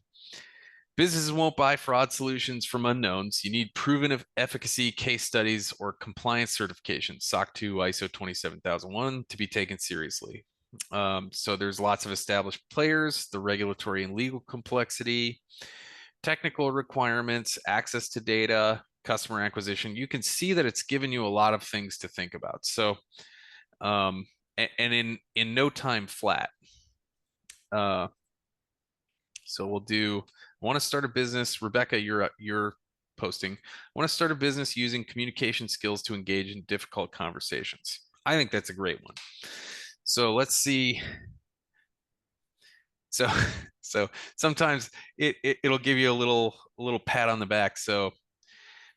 businesses won't buy fraud solutions from unknowns. You need proven efficacy case studies or compliance certifications, SOC 2, ISO 27001, to be taken seriously. So there's lots of established players, the regulatory and legal complexity, technical requirements, access to data, customer acquisition. You can see that it's given you a lot of things to think about. So, and in no time flat. Uh, so we'll do. I want to start a business. Rebecca, you're posting. I want to start a business using communication skills to engage in difficult conversations. I think that's a great one. So let's see. So so sometimes it'll give you a little pat on the back. So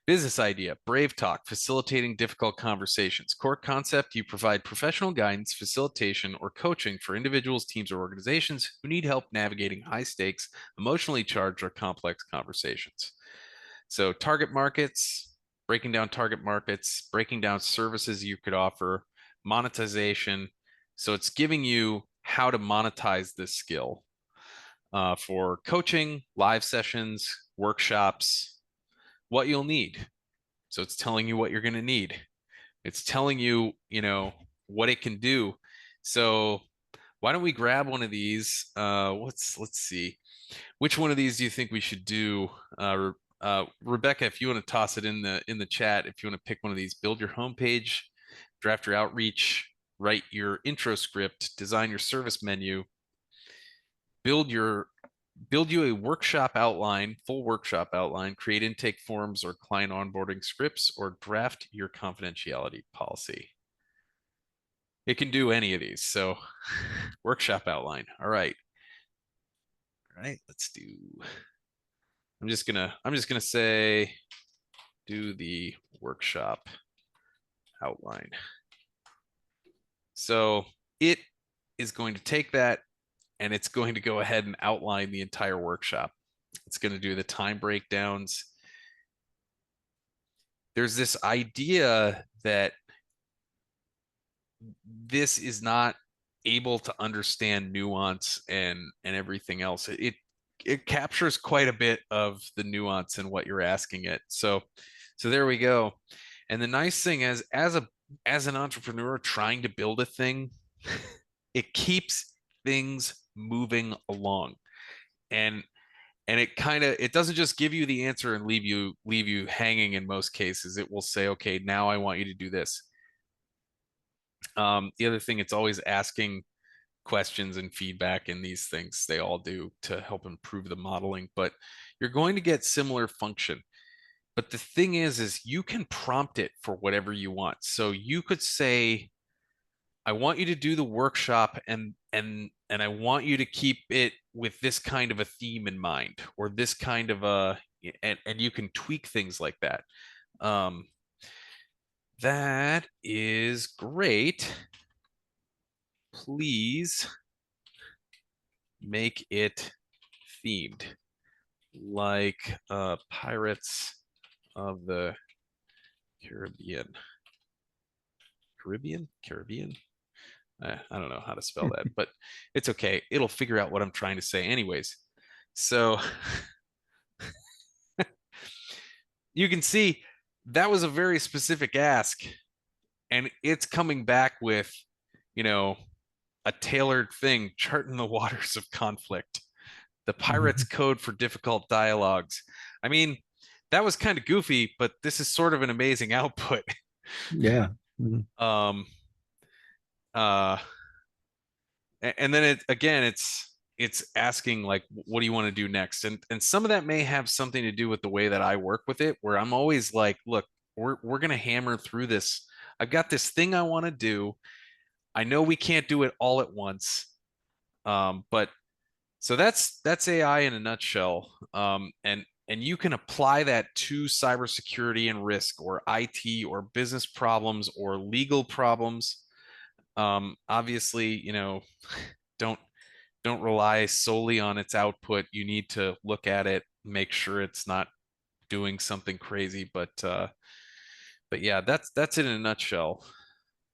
business idea, Brave Talk, facilitating difficult conversations. Core concept, you provide professional guidance, facilitation, or coaching for individuals, teams, or organizations who need help navigating high stakes, emotionally charged, or complex conversations. So, target markets, breaking down services you could offer, monetization. So, it's giving you how to monetize this skill for coaching, live sessions, workshops, what you'll need. So it's telling you what you're going to need. It's telling you, what it can do. So why don't we grab one of these? Let's see. Which one of these do you think we should do? Rebecca, if you want to toss it in the chat, if you want to pick one of these, build your homepage, draft your outreach, write your intro script, design your service menu, build your build you a workshop outline, full workshop outline, create intake forms or client onboarding scripts, or draft your confidentiality policy. It can do any of these. So workshop outline. All right. All right, let's do. I'm just gonna say do the workshop outline. So it is going to take that and it's going to go ahead and outline the entire workshop. It's going to do the time breakdowns. There's this idea that this is not able to understand nuance and everything else. It captures quite a bit of the nuance in what you're asking it. So there we go. And the nice thing is, as an entrepreneur trying to build a thing, it keeps things moving along. And it doesn't just give you the answer and leave you hanging. In most cases it will say, okay, now I want you to do this. The other thing, it's always asking questions and feedback, and these things they all do to help improve the modeling, but you're going to get similar function. But the thing is you can prompt it for whatever you want. So you could say, I want you to do the workshop, and I want you to keep it with this kind of a theme in mind, or this kind of a, and you can tweak things like that. um that is great. Please make it themed like Pirates of the Caribbean. Caribbean. I don't know how to spell that, but it's okay. It'll figure out what I'm trying to say, anyways. So you can see that was a very specific ask, and it's coming back with, you know, a tailored thing, charting the waters of conflict. The pirate's Mhm. code for difficult dialogues. I mean, that was kind of goofy, but this is sort of an amazing output. Yeah. Mhm. um uh and then it's asking, like, what do you want to do next? And some of that may have something to do with the way that I work with it, where I'm always like, look, we're gonna hammer through this. I've got this thing I want to do. I know we can't do it all at once. But so that's AI in a nutshell. And you can apply that to cybersecurity and risk, or IT, or business problems, or legal problems. Obviously, don't don't rely solely on its output. You need to look at it, make sure it's not doing something crazy. But yeah, that's it in a nutshell.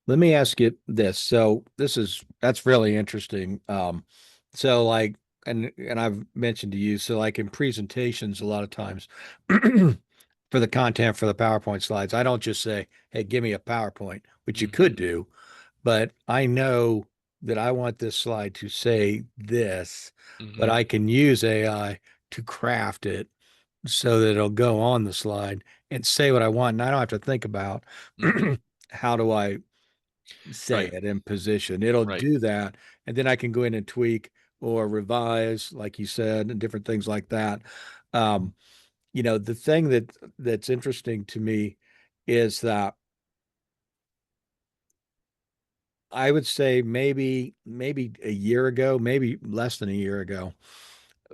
Let me ask you this. So that's really interesting. So like, and I've mentioned to you, so like in presentations, a lot of times for the content for the PowerPoint slides, I don't just say, "Hey, give me a PowerPoint," which you Hmm. could do, but I know that I want this slide to say this, but Hmm. I can use AI to craft it so that it'll go on the slide and say what I want, and I don't have to think about Hmm. how do I say Right. it in position. It'll Right. do that, and then I can go in and tweak or revise, like you said, and different things like that. Um, the thing that's interesting to me is that I would say maybe a year ago, maybe less than a year ago,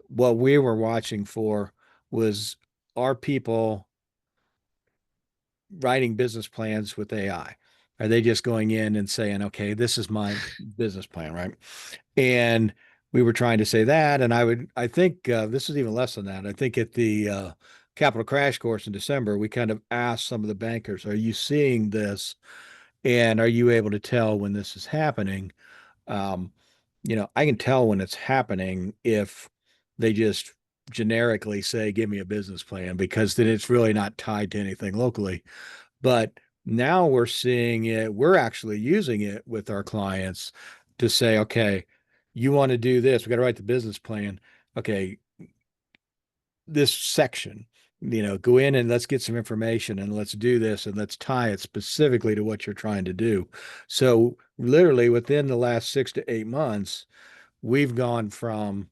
what we were watching for was, are people writing business plans with AI? Are they just going in and saying, okay, this is my business plan, right? And we were trying to say that. And I think this is even less than that. I think at the Capital Crash course in December, we kind of asked some of the bankers, are you seeing this? And are you able to tell when this is happening? Um, I can tell when it's happening if they just generically say, give me a business plan, because then it's really not tied to anything locally. But now we're seeing it, we're actually using it with our clients to say, okay, you want to do this, we got to write the business plan. Okay, this section, go in and let's get some information and let's do this and let's tie it specifically to what you're trying to do. So, literally within the last 6 to 8 months, we've gone from,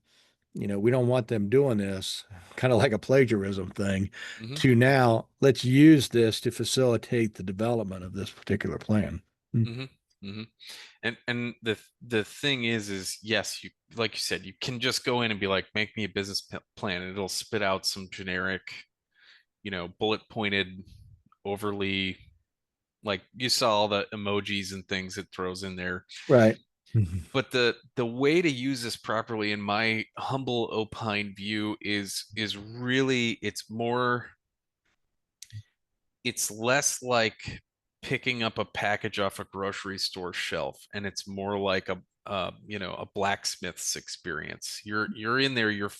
we don't want them doing this, kind of like a plagiarism thing, Hmm. to now let's use this to facilitate the development of this particular plan. Mm. Hmm. Hmm. And the thing is yes, you, like you said, you can just go in and be like, make me a business plan, and it'll spit out some generic, bullet pointed, overly, like you saw all the emojis and things it throws in there. Right. Mhm. But the way to use this properly, in my humble opine view, is really, it's less like picking up a package off a grocery store shelf, and it's more like a blacksmith's experience. You're in there, you're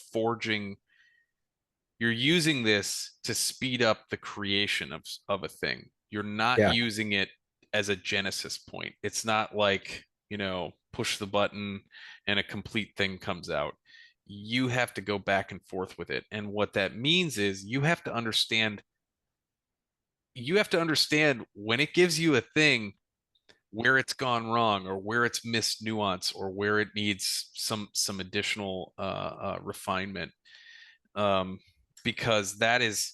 using this to speed up the creation of a thing. You're not Yeah. using it as a genesis point. It's not like, push the button and a complete thing comes out. You have to go back and forth with it. And what that means is you have to understand when it gives you a thing, where it's gone wrong, or where it's missed nuance, or where it needs some additional refinement. um, because that is,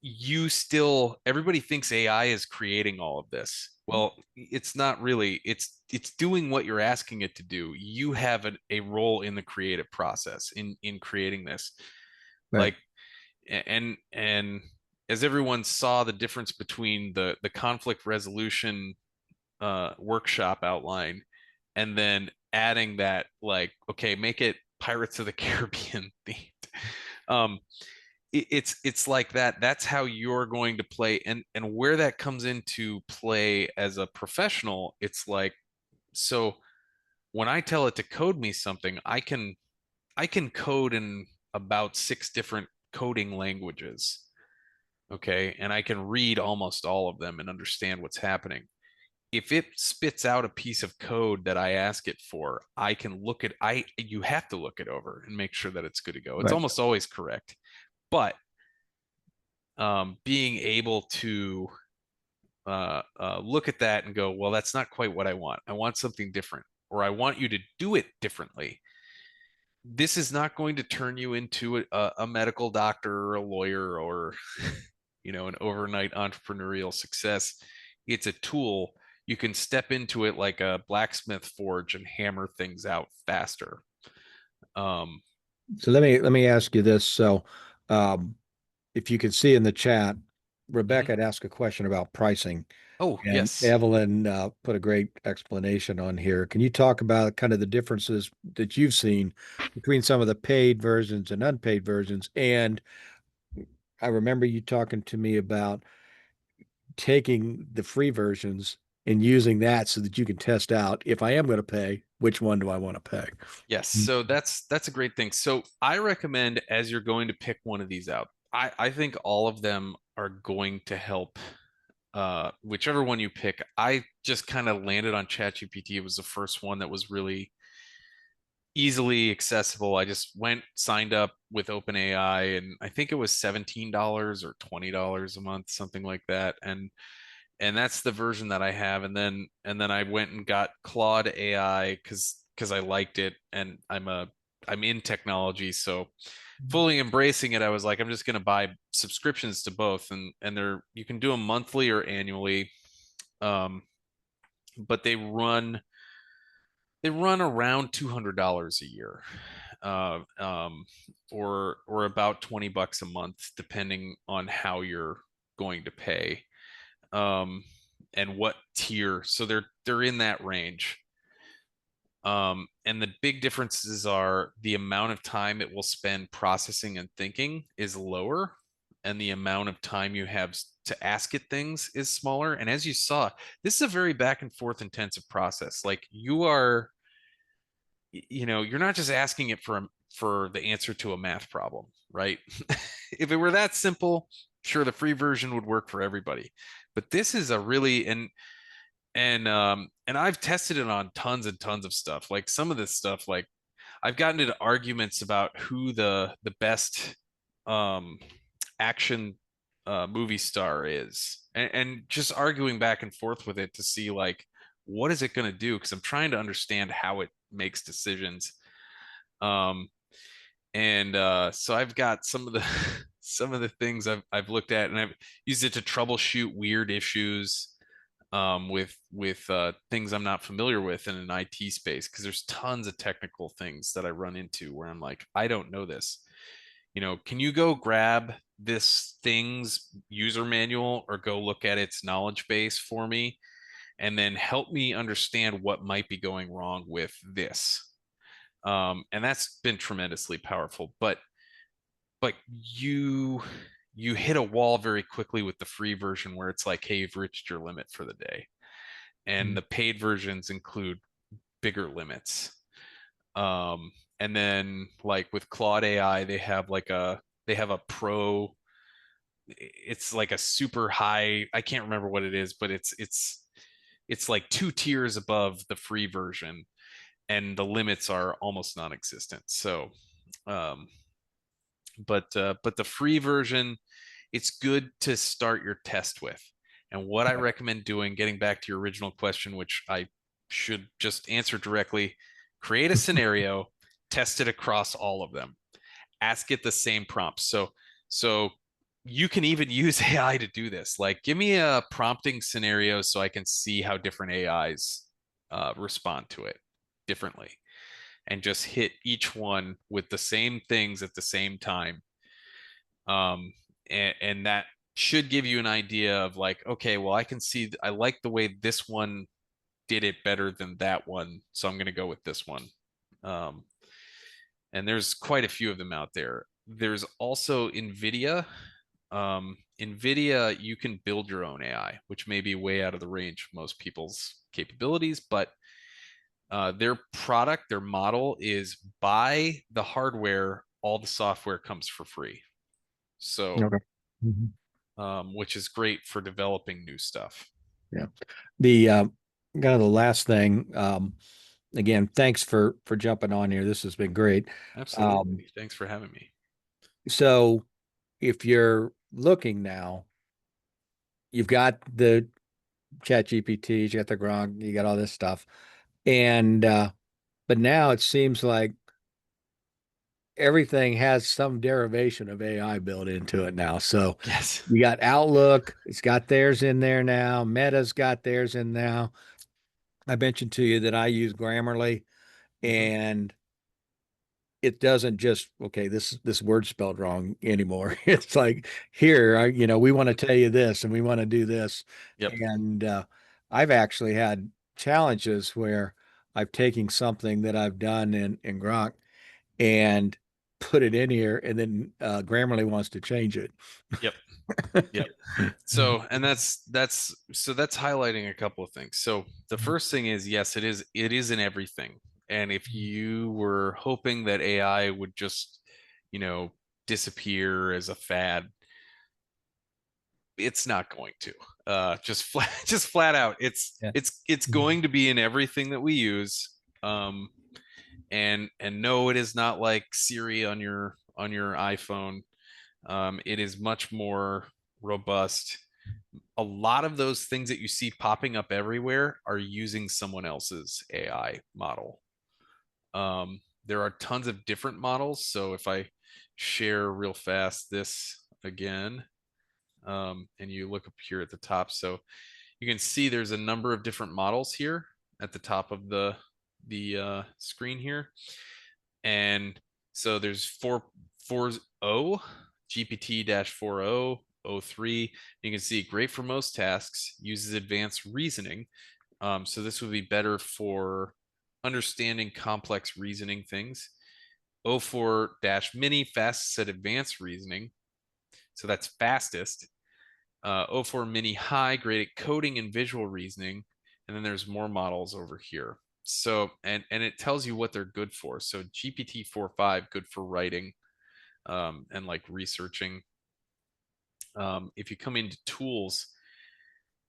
you still, everybody thinks AI is creating all of this. Well, it's not really. It's doing what you're asking it to do. You have a role in the creative process in creating this. Right. Like, and as everyone saw the difference between the conflict resolution workshop outline, and then adding that, like, okay, make it Pirates of the Caribbean themed. Um, it's like that. That's how you're going to play, and where that comes into play as a professional, it's like, so when I tell it to code me something, I can code in about six different coding languages. Okay, and I can read almost all of them and understand what's happening. If it spits out a piece of code that I ask it for, I can look at I you have to look it over and make sure that it's good to go. It's Right. almost always correct. But being able to look at that and go, well, that's not quite what I want. I want something different, or I want you to do it differently. This is not going to turn you into a medical doctor or a lawyer, or an overnight entrepreneurial success. It's a tool. You can step into it like a blacksmith forge and hammer things out faster. Um, So let me ask you this. So, um, if you could see in the chat, mhm. Rebecca had asked a question about pricing, Oh, and yes. Evelyn put a great explanation on here. Can you talk about kind of the differences that you've seen between some of the paid versions and unpaid versions? And I remember you talking to me about taking the free versions and using that so that you can test out if I am going to pay, which one do I want to pay? Yes, so that's a great thing. So I recommend as you're going to pick one of these out, I think all of them are going to help. Whichever one you pick, I just kind of landed on ChatGPT. It was the first one that was really easily accessible. I just went, signed up with OpenAI, and I think it was $17 or $20 a month, something like that. And that's the version that I have. And then I went and got Claude AI because I liked it, and I'm in technology, so fully embracing it, I was like, I'm just going to buy subscriptions to both, and they're you can do them monthly or annually, um, but they run around $200 a year, uh, um, or about $20 a month, depending on how you're going to pay, um, and what tier. So they're in that range. And the big differences are the amount of time it will spend processing and thinking is lower, and the amount of time you have to ask it things is smaller. And as you saw, this is a very back and forth intensive process. Like you're not just asking it for the answer to a math problem, right? If it were that simple, sure, the free version would work for everybody. But this is a really and I've tested it on tons and tons of stuff. Like some of this stuff, like I've gotten into arguments about who the best um action movie star is, and just arguing back and forth with it to see like what is it going to do, because I'm trying to understand how it makes decisions. um and So I've got some of the some of the things I've looked at, and I've used it to troubleshoot weird issues with things I'm not familiar with in an IT space, because there's tons of technical things that I run into where I'm like, I don't know this. Can you go grab this thing's user manual or go look at its knowledge base for me and then help me understand what might be going wrong with this? And that's been tremendously powerful. But you hit a wall very quickly with the free version where it's like, hey, you've reached your limit for the day, and the paid versions include bigger limits. And then like with Claude AI, they have a pro. It's like a super high. I can't remember what it is, but it's like two tiers above the free version, and the limits are almost non-existent. So, um, but the free version, it's good to start your test with. And what I recommend doing, getting back to your original question, which I should just answer directly, create a scenario, test it across all of them, ask it the same prompts. So you can even use AI to do this. Like, give me a prompting scenario so I can see how different AIs respond to it differently, and just hit each one with the same things at the same time. And that should give you an idea of like, okay, well, I can see I like the way this one did it better than that one, so I'm going to go with this one. um, and there's quite a few of them out there. There's also NVIDIA. NVIDIA, you can build your own AI, which may be way out of the range of most people's capabilities, but their product, their model is buy the hardware, all the software comes for free. So, Okay. Mhm. which is great for developing new stuff. Yeah. The kind of the last thing, again, thanks for jumping on here. This has been great. Um, Absolutely. Thanks for having me. so if you're looking now, you've got the chat GPTs, you got the Gronk, you got all this stuff. And but now it seems like everything has some derivation of AI built into it now. So Yes. you got Outlook, it's got theirs in there now. Meta's got theirs in now. I mentioned to you that I use Grammarly, Hmm. and it doesn't just, okay, this word spelled wrong anymore. It's like, here, we want to tell you this and we want to do this. Yep. And I've actually had challenges where I've taken something that I've done in Grok and put it in here, and then Grammarly wants to change it. Yep. Yep. So, and that's highlighting a couple of things. So the first thing is, yes, it is in everything. And if you were hoping that AI would just, you know, disappear as a fad, it's not going to. Just flat just flat out. It's Yeah. it's it's going to be in everything that we use. Um, and no, it is not like Siri on your iPhone. It is much more robust. A lot of those things that you see popping up everywhere are using someone else's AI model. There are tons of different models. So if I share real fast this again, and you look up here at the top, so you can see there's a number of different models here at the top of the screen here. And so there's 4.0 GPT-4.0, 03. You can see great for most tasks, uses advanced reasoning. So this would be better for understanding complex reasoning things. 04-mini, fastest at advanced reasoning. So that's fastest. 04 mini high, great at coding and visual reasoning. And then there's more models over here. So, and it tells you what they're good for. So GPT 4.5, good for writing, and like researching. If you come into tools,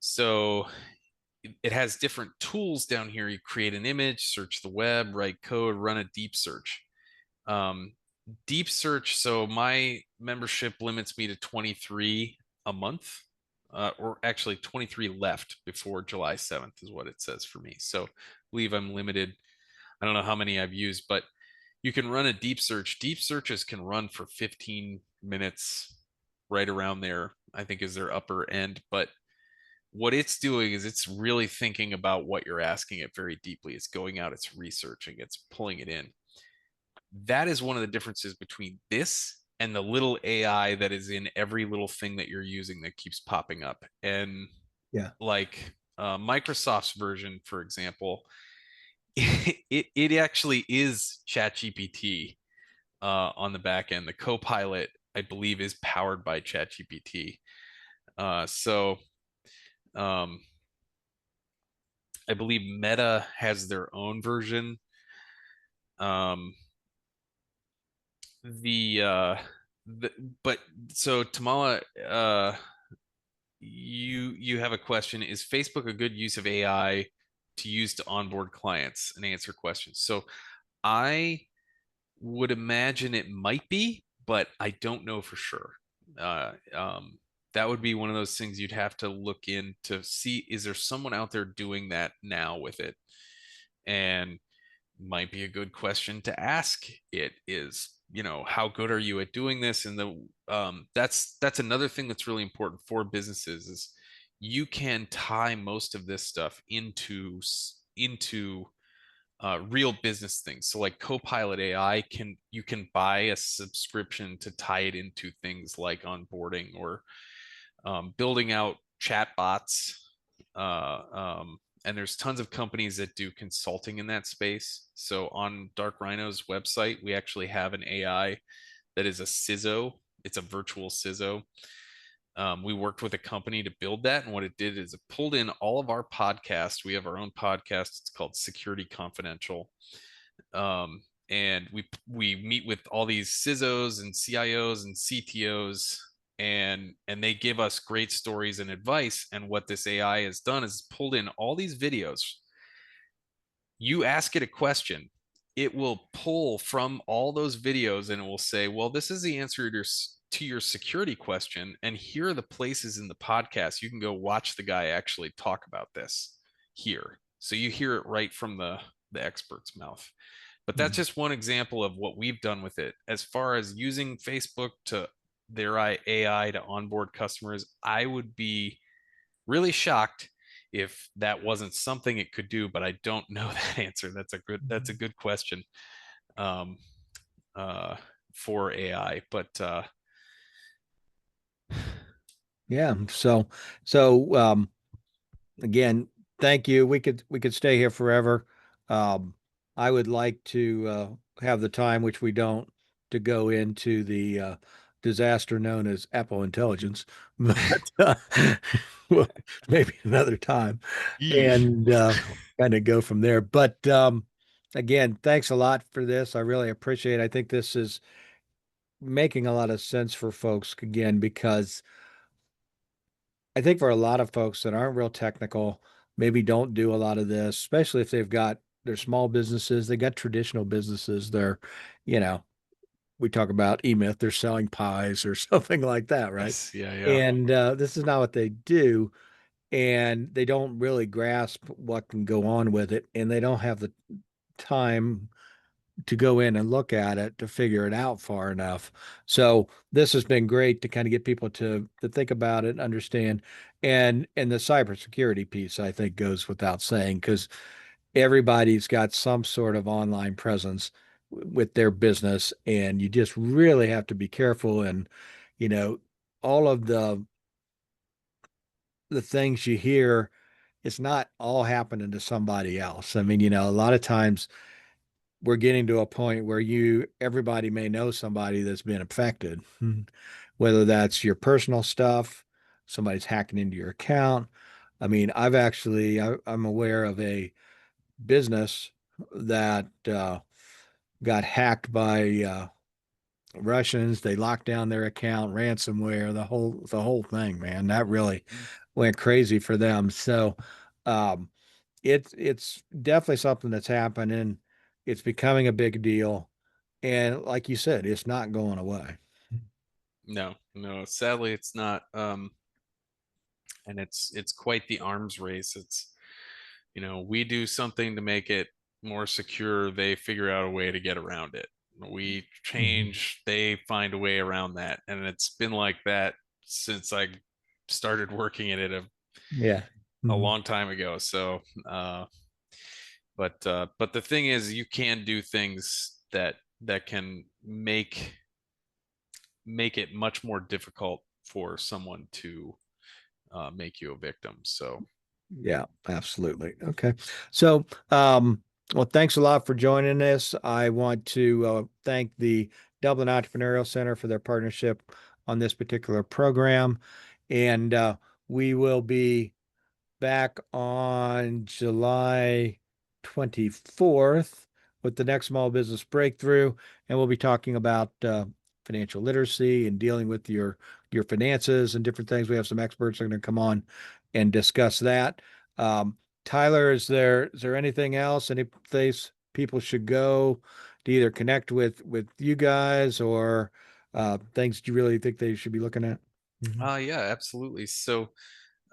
so it has different tools down here. You create an image, search the web, write code, run a deep search. Um, Deep search. So my membership limits me to 23 a month, or actually 23 left before July 7th is what it says for me. So I believe I'm limited. I don't know how many I've used, but you can run a deep search. Deep searches can run for 15 minutes, right around there, I think is their upper end. But what it's doing is it's really thinking about what you're asking it very deeply. It's going out, it's researching, it's pulling it in. That is one of the differences between this and the little AI that is in every little thing that you're using that keeps popping up. And Yeah. like Microsoft's version, for example, it actually is ChatGPT on the back end. The Copilot, I believe, is powered by ChatGPT. So um, I believe Meta has their own version. Um, the the but so Tamala, you have a question. Is Facebook a good use of AI to use to onboard clients and answer questions? So I would imagine it might be, but I don't know for sure. Uh, um, that would be one of those things you'd have to look in to see, is there someone out there doing that now with it? And might be a good question to ask it is, how good are you at doing this? And that's another thing that's really important for businesses is you can tie most of this stuff into real business things. So like Copilot AI, you can buy a subscription to tie it into things like onboarding or building out chat bots. And there's tons of companies that do consulting in that space. So on Dark Rhino's website, we actually have an AI that is a CISO. It's a virtual CISO. We worked with a company to build that, and what it did is it pulled in all of our podcasts. We have our own podcast. It's called Security Confidential, and we meet with all these CISOs and CIOs and CTOs, and they give us great stories and advice. And what this AI has done is pulled in all these videos. You ask it a question, it will pull from all those videos and it will say, well, this is the answer to your security question, and here are the places in the podcast you can go watch the guy actually talk about this here. So you hear it right from the expert's mouth. But that's just one example of what we've done with it. As far as using Facebook to their AI to onboard customers, I would be really shocked if that wasn't something it could do, but I don't know that answer. That's a good question um, uh, for AI. But Yeah. So again, thank you. We could stay here forever. Um, I would like to have the time, which we don't, to go into the disaster known as Apple Intelligence, but well, maybe another time, yeesh. and kind of go from there. But again, thanks a lot for this. I really appreciate it. I think this is making a lot of sense for folks again, because I think for a lot of folks that aren't real technical, maybe don't do a lot of this, especially if they've got their small businesses, they got traditional businesses, they're, you know, we talk about E-Myth, they're selling pies or something like that, right? Yes, yeah, yeah. And this is not what they do, and they don't really grasp what can go on with it, and they don't have the time to go in and look at it to figure it out far enough. So this has been great to kind of get people to think about it, understand, and the cybersecurity piece I think goes without saying, because everybody's got some sort of online presence with their business, and you just really have to be careful. And you know, all of the things you hear, it's not all happening to somebody else. I mean, a lot of times we're getting to a point where everybody may know somebody that's been affected, whether that's your personal stuff, somebody's hacking into your account. I mean, I'm aware of a business that got hacked by Russians. They locked down their account, ransomware, the whole thing, man. That really went crazy for them. So, um, it's definitely something that's happening. It's becoming a big deal. And like you said, it's not going away. No, no, sadly it's not. And it's quite the arms race. It's, we do something to make it more secure, they figure out a way to get around it. We Mhm. change, they find a way around that. And it's been like that since I started working in it Yeah. a Mhm. long time ago. So, but the thing is, you can do things that can make it much more difficult for someone to make you a victim. So, Yeah, absolutely. Okay. So, well, thanks a lot for joining us. I want to thank the Dublin Entrepreneurial Center for their partnership on this particular program. And we will be back on July 24th with the next small business breakthrough, and we'll be talking about financial literacy and dealing with your finances and different things. We have some experts that are going to come on and discuss that. Um, Tyler, is there anything else? Any place people should go to either connect with you guys, or things you really think they should be looking at? Mhm. yeah, absolutely. So,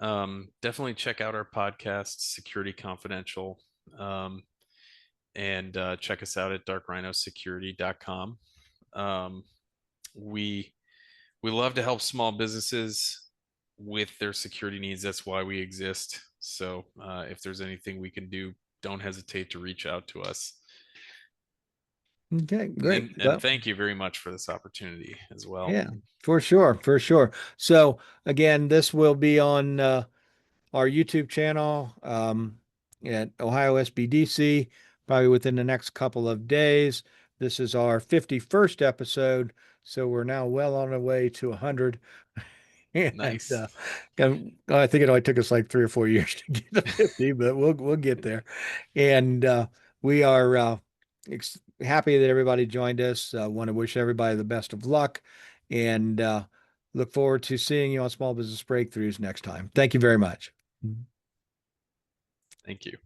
definitely check out our podcast, Security Confidential, um, and check us out at darkrhinosecurity.com. Um, we we love to help small businesses with their security needs. That's why we exist. So, if there's anything we can do, don't hesitate to reach out to us. Okay, great. And Well, thank you very much for this opportunity as well. yeah, for sure, for sure. So again, this will be on our YouTube channel at Ohio SBDC probably within the next couple of days. This is our 51st episode, so we're now well on our way to 100. And Nice. I think it only took us like 3 or 4 years to get to 50, but we'll get there. And we are happy that everybody joined us. Want to wish everybody the best of luck, and look forward to seeing you on Small Business Breakthroughs next time. Thank you very much. Thank you.